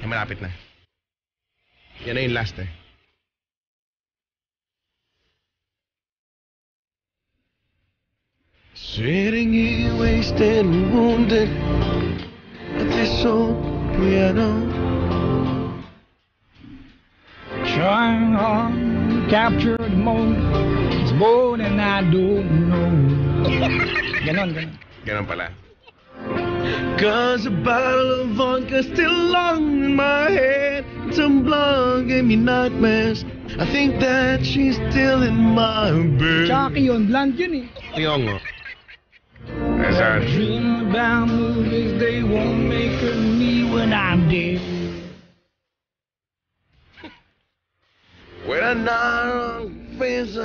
Ay, malapit na. Yan na yung last eh. Sitting here wasted and wounded at this old piano. Trying hard to capture the moment. It's more than I don't know. Ganon. Ganon pala. Cause a bottle of vodka still long in my head. Some blonde gave me nightmares. I think that she's still in my bed. Chucky yun, blunt yun eh. Yung nga. That's Dream about movies they won't make of me when I'm dead. When I'm not on face,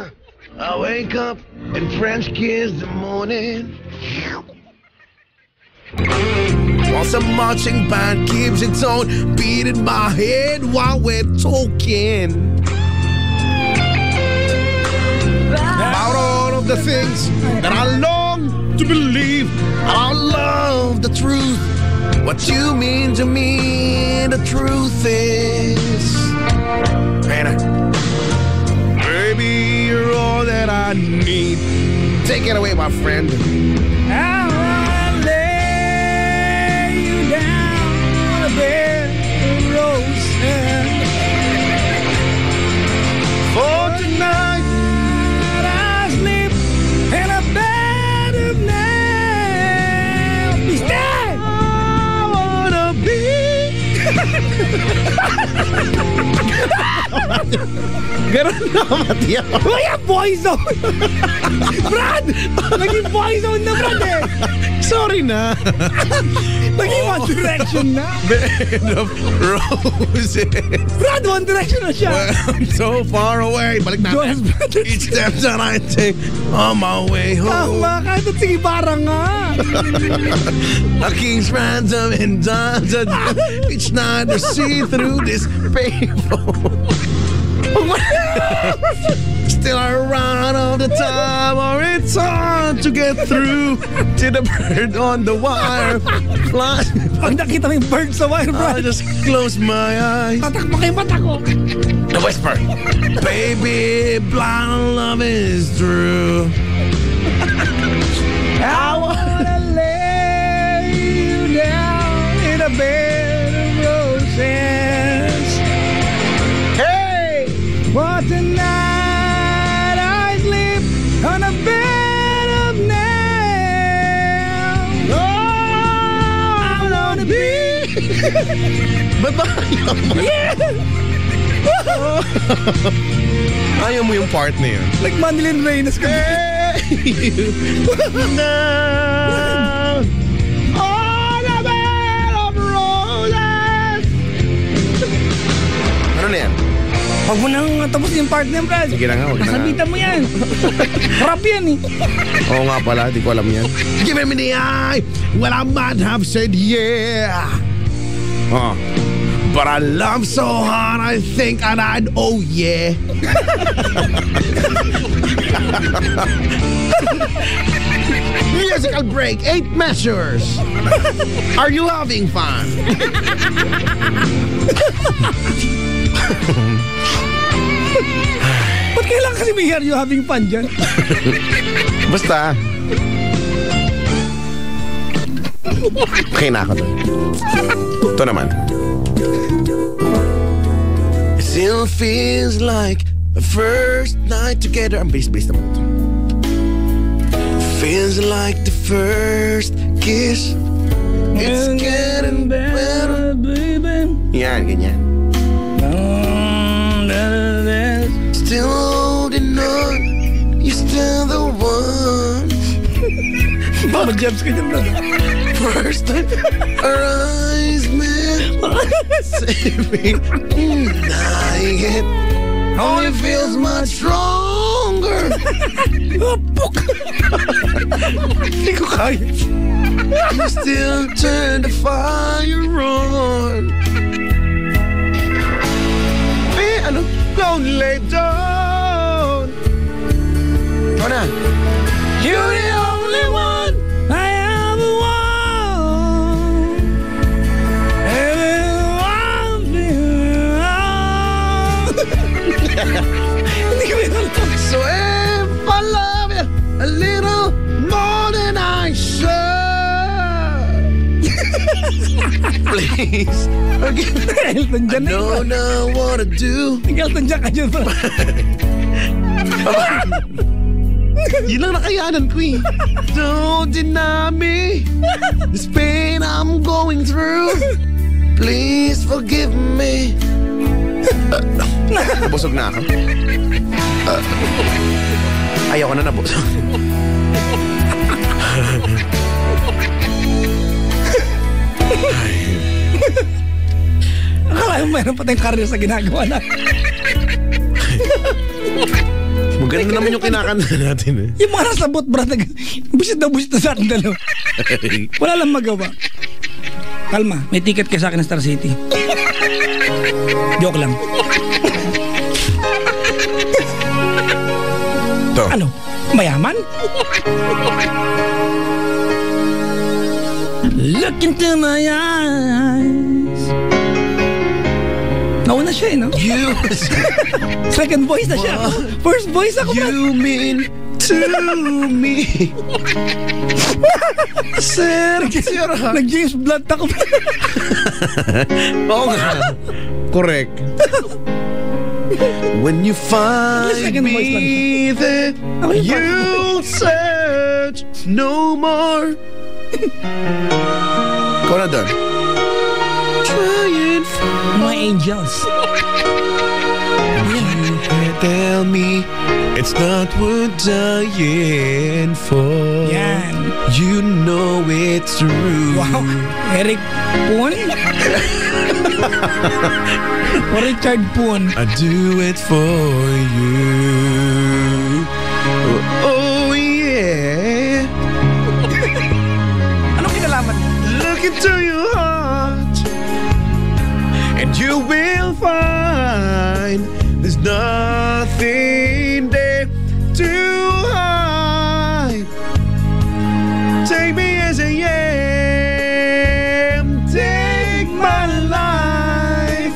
I wake up and French kiss the morning. While some marching band keeps its own beat in my head while we're talking about all of the things that I long to believe. I love the truth. What you mean to me, the truth is, man, baby, you're all that I need. Take it away, my friend. I wanna lay you down on a bed of roses. For tonight, I sleep in a bed of nails. He's dead. I wanna be. Ganun na, Matya. Uy, ang boyzone! Brad! Naging boyzone na, Brad eh! Sorry na. Naging One Direction na! Bed of roses. Brad, One Direction na siya! Well, I'm so far away. Balik Jonas natin. Brothers. Each step that I take on my way home. Tama, kahit at sige parang nga! A king's ransom and dimes each night to see through this paper. Still I run all the time, or it's hard to get through to the bird on the wire. Fly. Pag nakita mo yung bird sa wire, I Brad, just close my eyes. tatakbo kayo mata ko! The whisper, baby, blind love is true. I wanna lay you down in a bed of roses. Hey, For tonight I sleep on a bed of nails. Oh, I wanna be. ba't ba ayaw mo? Ayaw mo yung part na yun. Like Madeline Reyes ka. Now, On a bed of roses. ano na yan? Huwag mo nang tapos yung part na yan, Brad. Sige na nga, huwag na nga. Kasabitan mo yan. Rap yan eh. Oo nga pala, di ko alam yan. Give me the eye, well I might have said yeah. Oh. But I love so hard I think I'd oh yeah. Musical break, 8 measures. Are you having fun? Ba't kailangan kasi may are you having fun dyan? Basta. Okay na ako doon. Ito naman. It still feels like the first night together. Ang bass naman ito. Feels like the first kiss. It's getting better, baby. Yan, ganyan. Still holding on. You're still the one. Baba Jabs ka dyan, brother. First time our eyes met. Saving night. Only feels much stronger. Puk! Hindi ko kaya. You still turn the fire on. Ano? Lonely dawn. Ikaw na. You're the only one I ever want. Everyone Hindi ko yun alam. So if I love you a little more than I should, please forgive me. Elton I John na don't yun. know what to do. Elton John ka dyan, bro. Yun lang nakayanan ko eh. Don't deny me this pain I'm going through. Please forgive me. Nabusog na ako. Ayaw ko na nabusog. Akala mo mayroon pa tayong career sa ginagawa na. Maganda naman yung kinakanta natin eh. Yung mga nasa bot, brad, busit na sa ating dalawa. Wala lang magawa. Kalma, may ticket ka sa akin ng Star City. Joke lang. To. Ano? Mayaman? Look into my eyes. Nauna siya eh, no? You, Second voice na siya. First voice ako, brad. you mean to me. Sir, Nag-James Blunt ako. oo nga. Correct. When you find Second voice lang me there, Ako yung you'll search no more. Ikaw na doon. Try and find. Mga angels. You can tell me it's not worth dying for. Yan. You know it's true. Wow. Eric Poon? O Richard Poon? I do it for you. Oh yeah. Anong kinalaman mo? Look into your heart, and you will find there's nothing there to hide. Take me as I am. Take my life.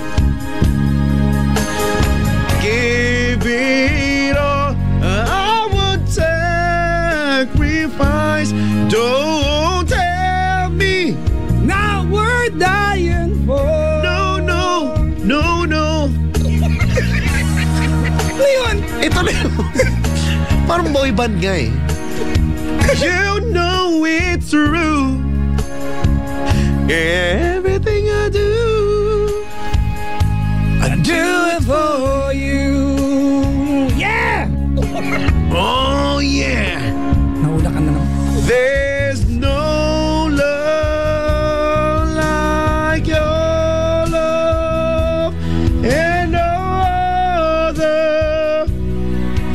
Give it all. I would sacrifice. Don't tell me. Now we're dying for. No, no, no, no. Ano yun? Ito na yun. Parang boy band nga eh. You know it's true. Everything I do, I do it for you. Yeah! Oh yeah. Naula ka na naman. There's no love like your love, and no other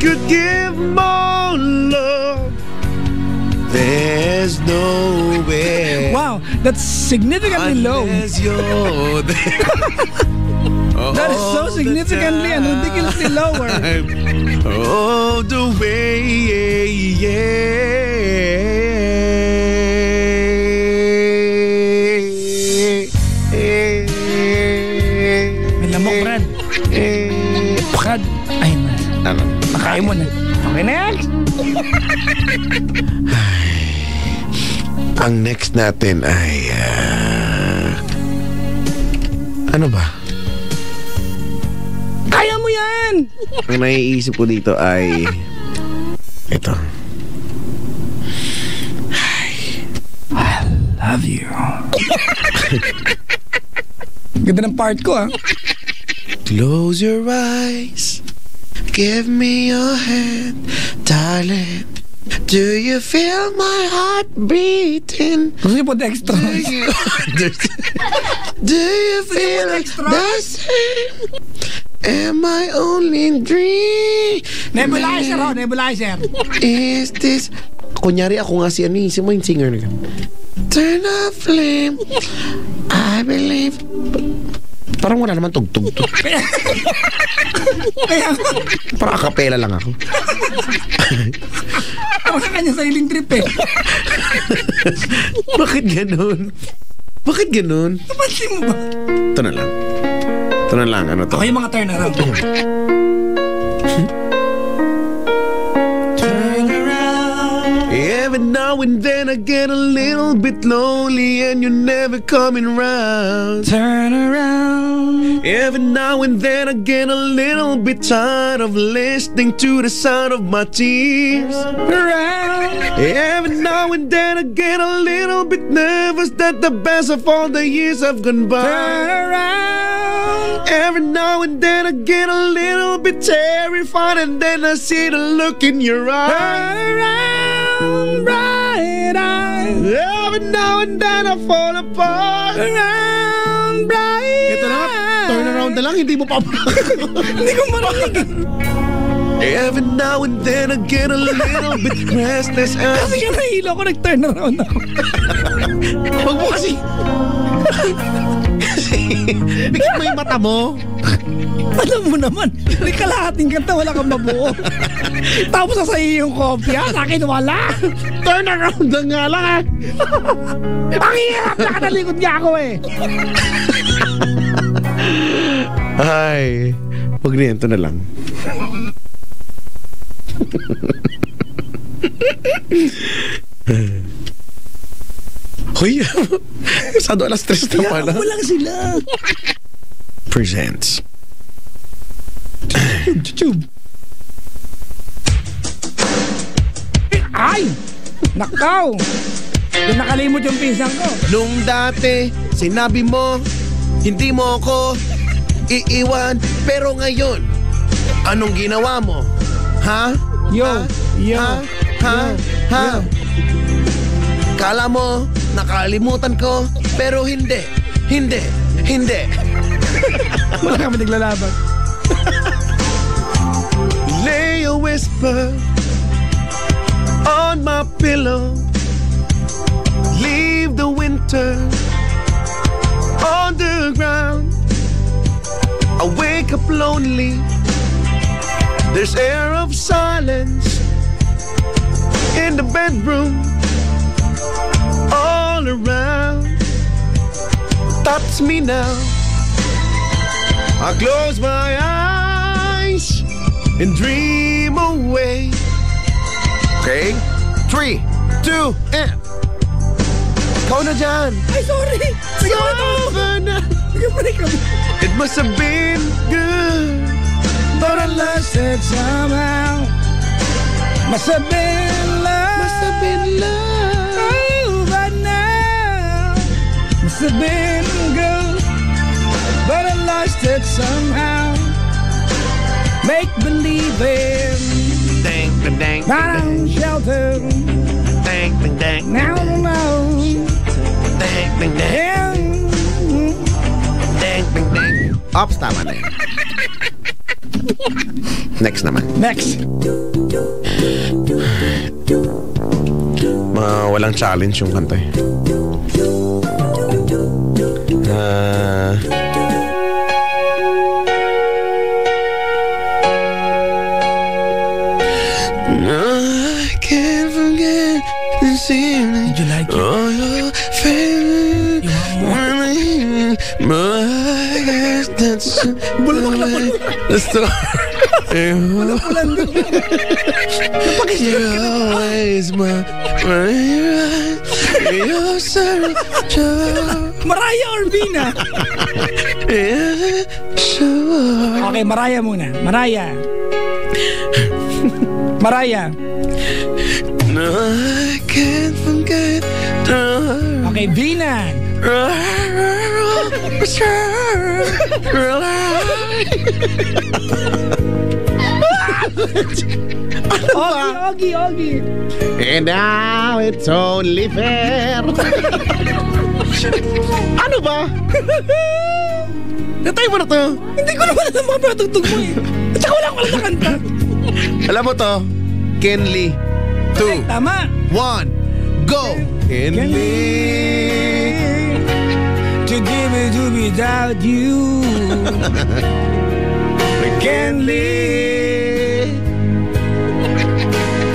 could give more love. There's nowhere. Wow, that's significantly low. Unless you're there. That is so significantly and ridiculously lower. Oh, the way, yeah. Try mo na. Okay, next. Ang next natin ay... ano ba? Kaya mo yan! Ang naiisip ko dito ay... ito. Love you. Ganda ng part ko, Close your eyes. Give me your hand, darling. Do you feel my heart beating? Gusto niyo po extra? Do you feel the same? Am I only dream? Nebulizer. Is this... Kunyari ako nga si mo yung singer na turn a flame. I believe. Parang wala naman tugtog to. Parang akapela lang ako. Parang sa kanya sailing trip Bakit ganun? Napansin mo ba? Ito na lang. Ano to? Ako yung mga turn around. Every now and then I get a little bit lonely and you're never coming round. Turn around. Every now and then I get a little bit tired of listening to the sound of my tears. Around. Every now and then I get a little bit nervous that the best of all the years have gone by. Turn around. Every now and then I get a little bit terrified and then I see the look in your eyes. Turn around, bright eyes. Every now and then I fall apart. Around, bright Ito na, turn around na lang, hindi mo pa. Hindi ko marinig. Every now and then I get a little bit restless and... Kasi nga nahilo ko, nag-turn around ako. Huwag mo kasi... Bigyan mo yung mata mo. Alam mo naman, may kalahating kanta, wala kang mabuo. Tapos sasayin yung kopya, sa akin wala. Turn around na nga lang Ang hirap, nakatalikod niya ako Ay, huwag na yan, ito na lang. Hoy, sado alas 3 na pala. Kaya lang sila. Presents. YouTube. Ay! Nakaw! Doon nakalimot yung pinsang ko. Nung dati, sinabi mo, hindi mo ako iiwan. Pero ngayon, anong ginawa mo? Ha? Yo! Ha? Kala mo, nakalimutan ko, pero hindi. Wala kami naglalaban. Lay a whisper on my pillow. Leave the winter on the ground. I wake up lonely. There's air of silence in the bedroom. All around. Touch me now. I close my eyes and dream away. Okay? 3, 2, and... Ikaw na dyan. Ay, sorry! Over na. It must have been good, but I lost it somehow. Must have been love. Oh, but now must have been good, but I lost it somehow. Make believing Dang, dang, not on shelter. dang, dang, Now I know. dang, dang, dang, dang, dang. Ops, tama na yun. Next naman. Next. Walang challenge yung kanta eh. I can't forget this evening. Did you like it? Oh, your favorite. But I guess that's the story. You're always my Mariah or Vina? Okay, Mariah muna. Mariah. No, I can't forget. Okay, Vina. Ogie. And now it's only fair. Ano ba? Natay mo na to. Hindi ko naman alam mga patugtog mo eh. At saka wala ko alam na kanta. Alam mo to? Ken Lee. 2, Tama. 1, go! Ken Lee. To give it to without you. Ken Lee.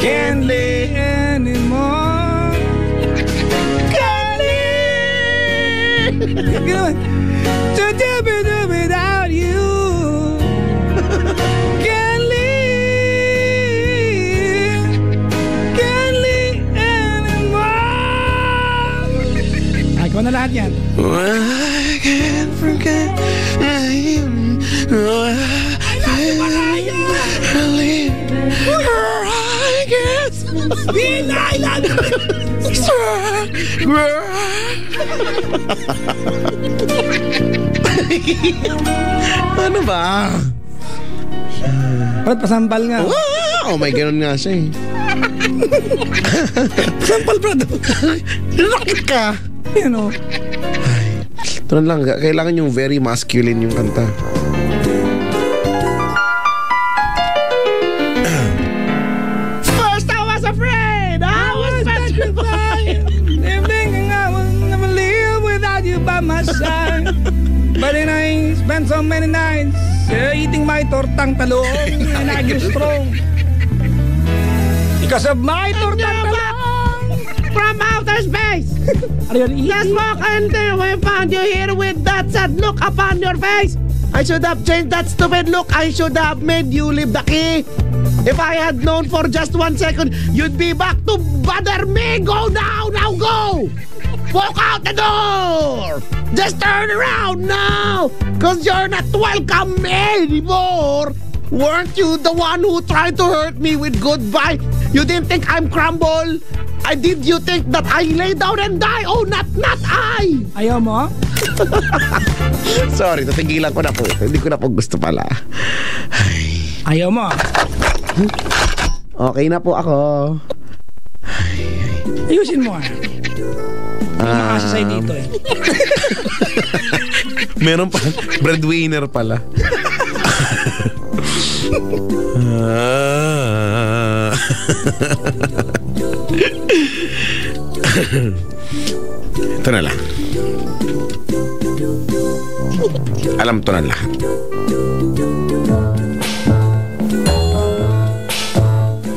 Can't live anymore. Can't live. To give it to without you. Can't live. Can't live anymore. Ay, ko na lahat yan. I can't forget. Vina, I love you. Ano ba? Ba't pasampal nga? Oh my, ganun nga siya eh. Pasampal, brado. Nakit ka. Yan o. Ito lang, kailangan yung very masculine yung kanta. First I was afraid. I was petrified. Thinking I will never live without you by my side. But then I spent so many nights eating my tortang talong and I grew strong. Because of my tortang talong. From outer space. Are you eating? Just walk until we found you here with that sad look upon your face. I should have changed that stupid look. I should have made you leave the key. If I had known for just 1 second, you'd be back to bother me. Go now, go. Walk out the door. Just turn around now. Cause you're not welcome anymore. Weren't you the one who tried to hurt me with goodbye? You didn't think I'm crumble? Did you think that I lay down and die? Oh, not I! Ayaw mo? Sorry, tatigilan ko na po. Hindi ko na po gusto pala. Ayaw mo? Okay na po ako. Ayusin mo ah. Makasasay dito eh. Meron pa. Breadwinner pala. Ito na lang. Alam to na lahat.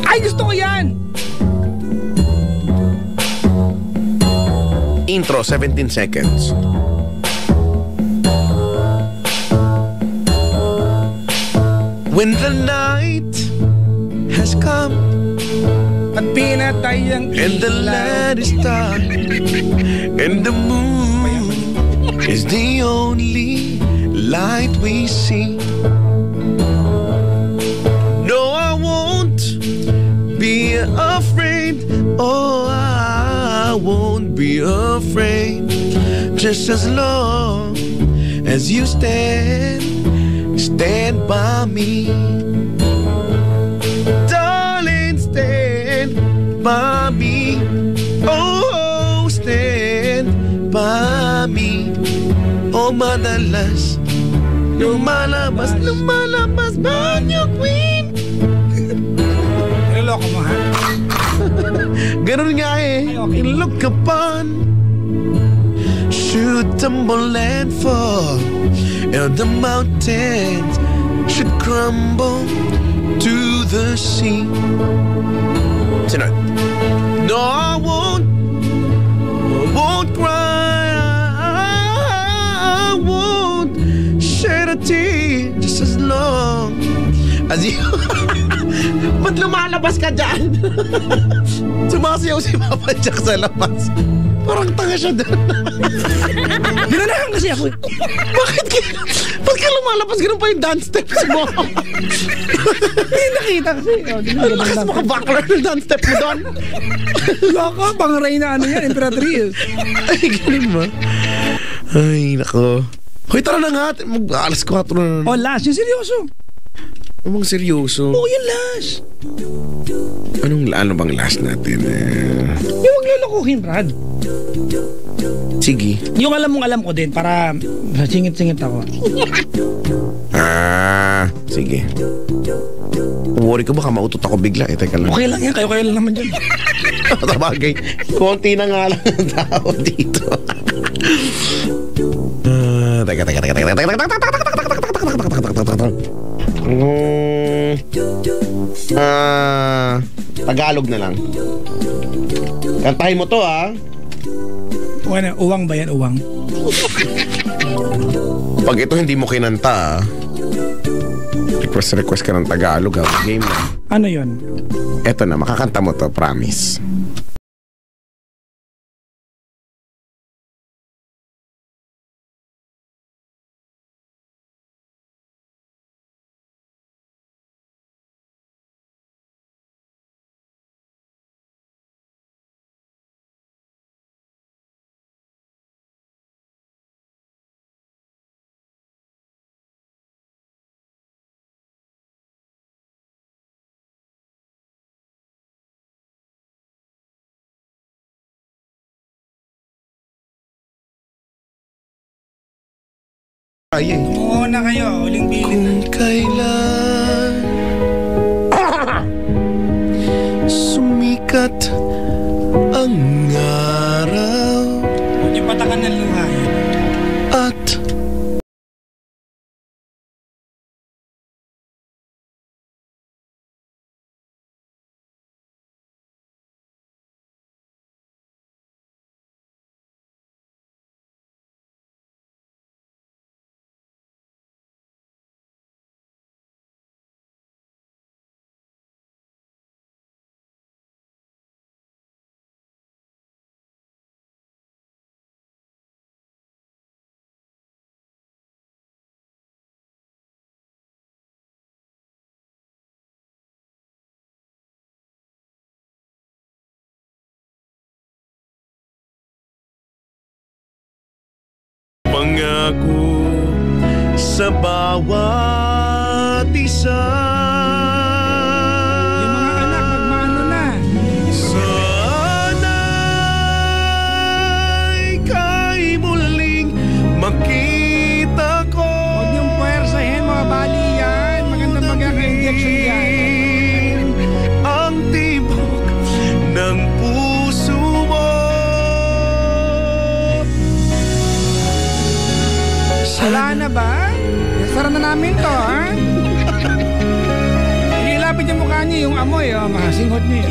Ay, gusto ko yan! Intro, 17 seconds. When the night has come At pinatay ang and the land is dark and the moon is the only light we see. No, I won't be afraid. Oh, I won't be afraid. Just as long as you stand by me. Darling, stand by me. Oh, stand by me. Oh, madalas lumalabas banyo queen. Niloloko mo ha? Ganun nga eh. Okay. Look upon, should tumble and fall, and the mountains should crumble to the sea. Tonight. No, I won't cry. I won't shed a tear just as long Sumasayaw. Ba't lumalabas ka dyan? Sumasayaw si Papa Jack sa labas. Parang tanga siya doon. Ginanahan kasi ako. Ba't ka lumalabas? Ganun pa yung dance steps mo. Hindi nakita kasi. Ang lakas makabaklar ng dance step mo doon. Laka, pang Reyna ano yan, Imperatriz. Ay, ganun ba? Ay, nako. Hoy, tara na nga. Mag-alas 4 na. Oh, last. Yung seryoso. Anong seryoso? Oo, yung last. Ano bang last natin? Yung wag lulukuhin, Brad. Sige. Yung alam ko din para singit-singit ako. Sige. Worry ko baka mautot ako bigla. Teka lang. Okay lang yan, kayo lang naman dyan. Sabagay. Konti na nga lang ang tao dito. Teka. Tagalog na lang. Kantahin mo to, ha? Uwang ba yan? Uwang? Pag ito hindi mo kinanta, request ka ng Tagalog, ha? Game na. Ano yun? Eto na, makakanta mo to, promise. Oo na kayo, uling bilin na. Kailan sumikat ang araw Huwag niyo patakan ng luha yan. at pangako sa bawat isa. Yung mga anak, magmano na. Sana'y kay muling makita ko. Huwag niyong puwersahin, mga bali yan. Magandang magkaka-injection yan. Ang tibok ng puso mo. Wala na ba? Sara na namin to, ha? Ilapit yung mukha niyo, yung amoy, oh, makasinghot niyo.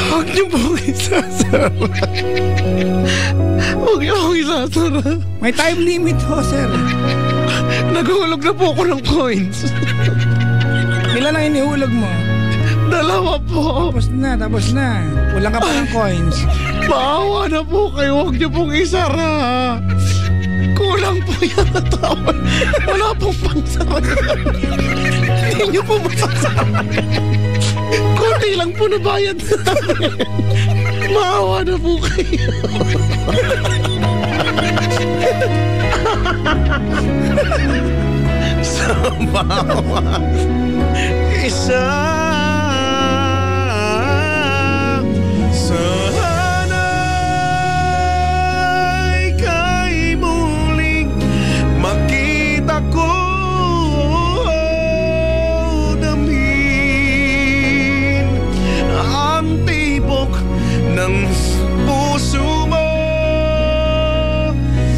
Huwag niyo pong isasara. Huwag niyo pong isasara. May time limit ho, sir. Naguhulog na po ako ng coins. Ilan ang inihulog mo? 2 po. Tapos na. Kulang ka pa ng coins. Maawa na po kayo. Huwag niyo pong isara. Kulang po yan na taon. Wala pong pangsara. Hindi niyo po masasara. Kunti lang po na bayad namin. Maawa na po kayo. Sa bawat isa. Sana'y kay muling makita ko. Damhin ang tibok ng puso mo.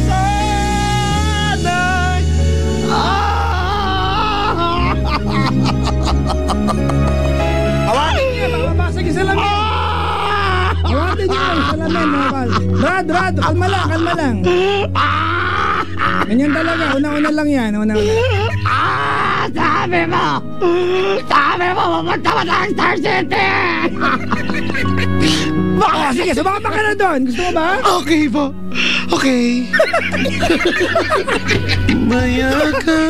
Sana'y Hawakin niya, baka mabasag yung salamin. Hawakin niya yung salamin, mga pal. Brad, kalma lang. Ganyan talaga, una-una lang yan, una-una. Sabi mo! Sabi mo, pupunta mo ng Star City! Baka, sige, sumama ka na doon. Gusto mo ba? Okay po. Okay. Mayakap ka.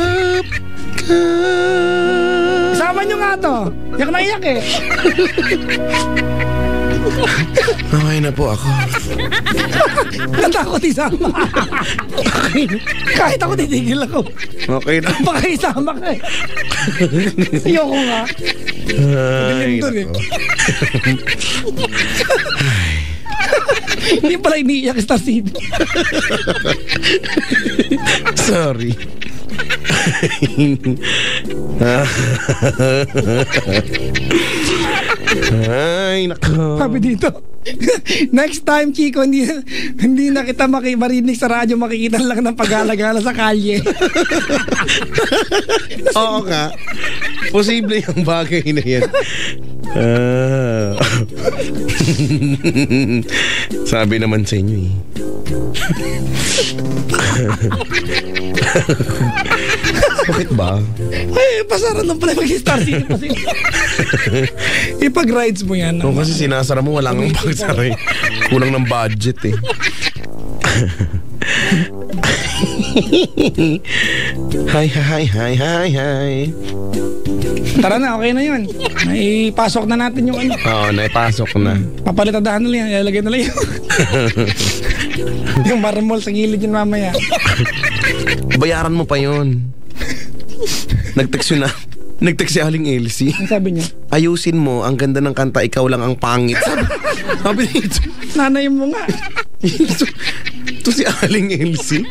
Sama nyo nga to. Yak na iyak eh. Okay na po ako. Natakot isama. Kahit ako titigil ako. Okay na. Baka isama ka eh. Ayoko nga. Ay, Doon eh. nako. Hindi pala iniiyak sa Star City. Sorry. Ay, nako. Sabi dito. Next time, Chico, hindi na kita marinig sa radyo, makikita lang ng pag-alagala sa kalye. Oo nga. Posible yung bagay na yan. Sabi naman sa inyo eh. Bakit ba? Ay, pasara lang pala mag-Star City pa sila. Ipag-rides mo yan. Oo, kasi sinasara mo, wala kang pagsara eh. Kulang ng budget eh. Hi. Tara na, okay na yun. Naipasok na natin yung ano. Oo, naipasok na. Papalitadahan na lang yan, ilalagay na lang yun. Yung marmol sa gilid yun mamaya. Bayaran mo pa yun. Nag-text yun na. Nag-text si Aling Elsie. Ang sabi niya? Ayusin mo, ang ganda ng kanta, ikaw lang ang pangit. Sabi nito. Nanay mo nga. Ito si Aling Elsie.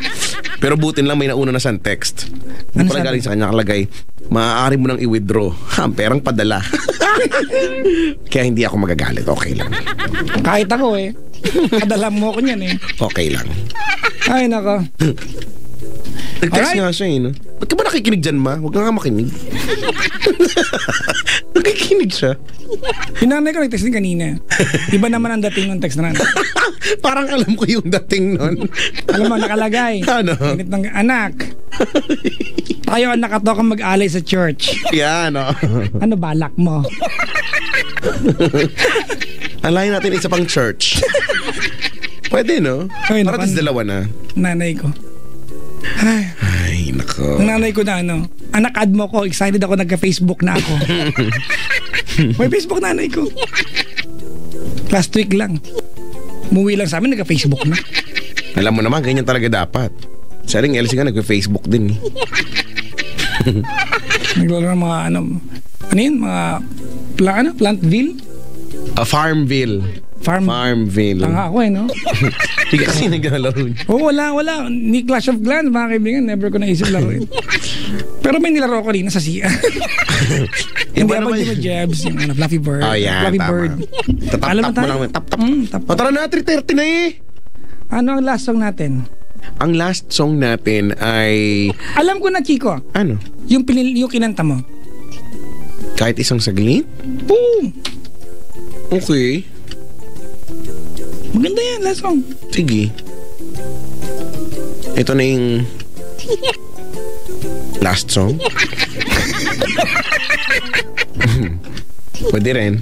Pero butin lang may nauna na siyang text. Ano Pala sabi? galing sa kanya kalagay, maaari mo nang i-withdraw. Perang padala. Kaya hindi ako magagalit. Okay lang. Kahit ako eh. Padala mo ko niyan eh. Okay lang. Ay, nako. Nag-text Alright. nga siya eh, no? Ba't ka ba nakikinig dyan, ma? Huwag ka nga makinig. Nakikinig siya. Yung nanay ko nag-text din kanina. Iba naman ang dating ng text na nan. Parang alam ko yung dating nun. Alam mo, nakalagay. Ano? Init ng anak. Tayo ang nakatoka mag-alay sa church. Yan, no? Ano balak mo? Alayin natin isa pang church. Pwede, no? Ay, Para napan- tis dalawa na. Nanay ko. Ay, Ay, nako. ang nanay ko na ano, anak add mo ko, excited ako, nagka-Facebook na ako. May Facebook nanay ko. Last week lang. Umuwi lang sa amin, nagka-Facebook na. Alam mo naman, ganyan talaga dapat. Sa ring Elsie nga, nag-Facebook din. Naglaro ng mga ano yun, mga Plantville? Farmville. Farmville. Tanga ako eh, no? Hindi ka kasi naglalaro niya. Oo, wala. Ni Clash of Clans, mga kaibigan, never ko naisip laruin. Pero may nilaro ko rin sa CR. Hindi Iba ako naman yung Jebs, yung Fluffy Bird. Oh, yan, Fluffy tama. Bird. Tatap-tap Alam mo mo tayo? lang. Tap-tap. Tap. O tara na, 3:30 na eh. Ano ang last song natin? Ang last song natin ay... Alam ko na, Chico. Ano? Yung kinanta mo. Kahit isang saglit? Boom! Okay. Maganda yan, last song. Sige. Ito na yung... last song? Pwede rin.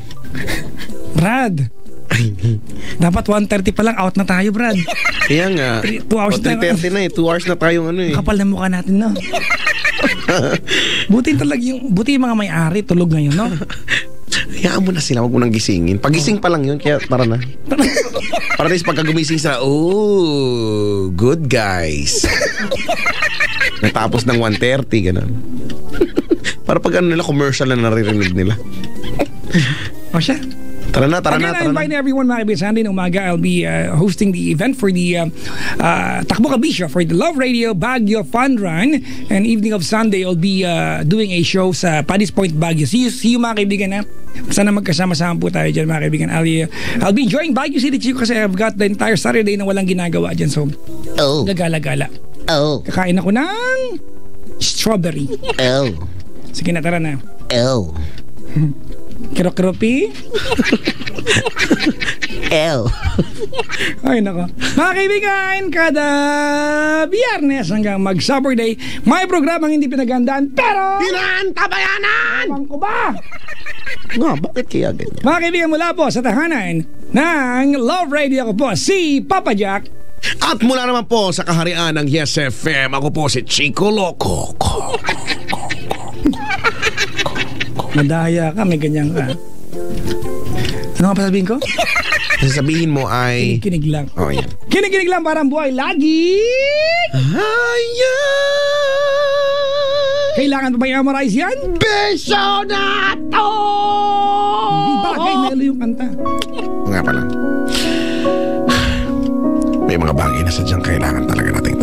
Brad. Dapat 1:30 pa lang, out na tayo, Brad. Kaya nga. 2 hours na. 3:30 na eh. 2 hours na tayong ano eh. Kapal na mukha natin, no? Buti yung mga may-ari, tulog ngayon, no? Hayaan mo na sila, huwag mo nang gisingin. Pagising pa lang yun, kaya tara na. Para rin pagka gumising sila, oh, good guys. Natapos ng 1:30, ganun. Para pag ano nila, commercial na naririnig nila. O siya. Tara na. Again, I invite everyone, mga kaibigan. Sunday na umaga, I'll be hosting the event for the Takbo Kabisyo for the Love Radio Baguio Fun Run. And evening of Sunday, I'll be doing a show sa Paddy's Point, Baguio. See you mga kaibigan, ha? Sana magkasama-sama po tayo dyan, mga kaibigan. I'll be enjoying Baguio City, Chico, kasi I've got the entire Saturday na walang ginagawa dyan. So, gagala-gala. Kakain ako ng strawberry. Sige na, tara na. Kiro-kiropi. L. Ay, nako. Mga kaibigan, kada Biyernes hanggang mag-Saturday, may programang hindi pinagandaan, pero... Pinantabayanan! Ewan ko ba? Nga, bakit kaya ganyan? Mga kaibigan, mula po sa tahanan ng Love Radio, ako po, si Papa Jack. At mula naman po sa kaharian ng Yes FM, ako po si Chico Loco. Madaya ka, may ganyan ka. Ano nga pa sabihin ko? Sasabihin mo ay... Kinig lang. Oh, yan. Kinig lang para ang buhay lagi. Kailangan pa ba i-amorize yan? Beso na to! Hindi bagay, melo yung kanta. Nga pala. May mga bagay na sadyang kailangan talaga nating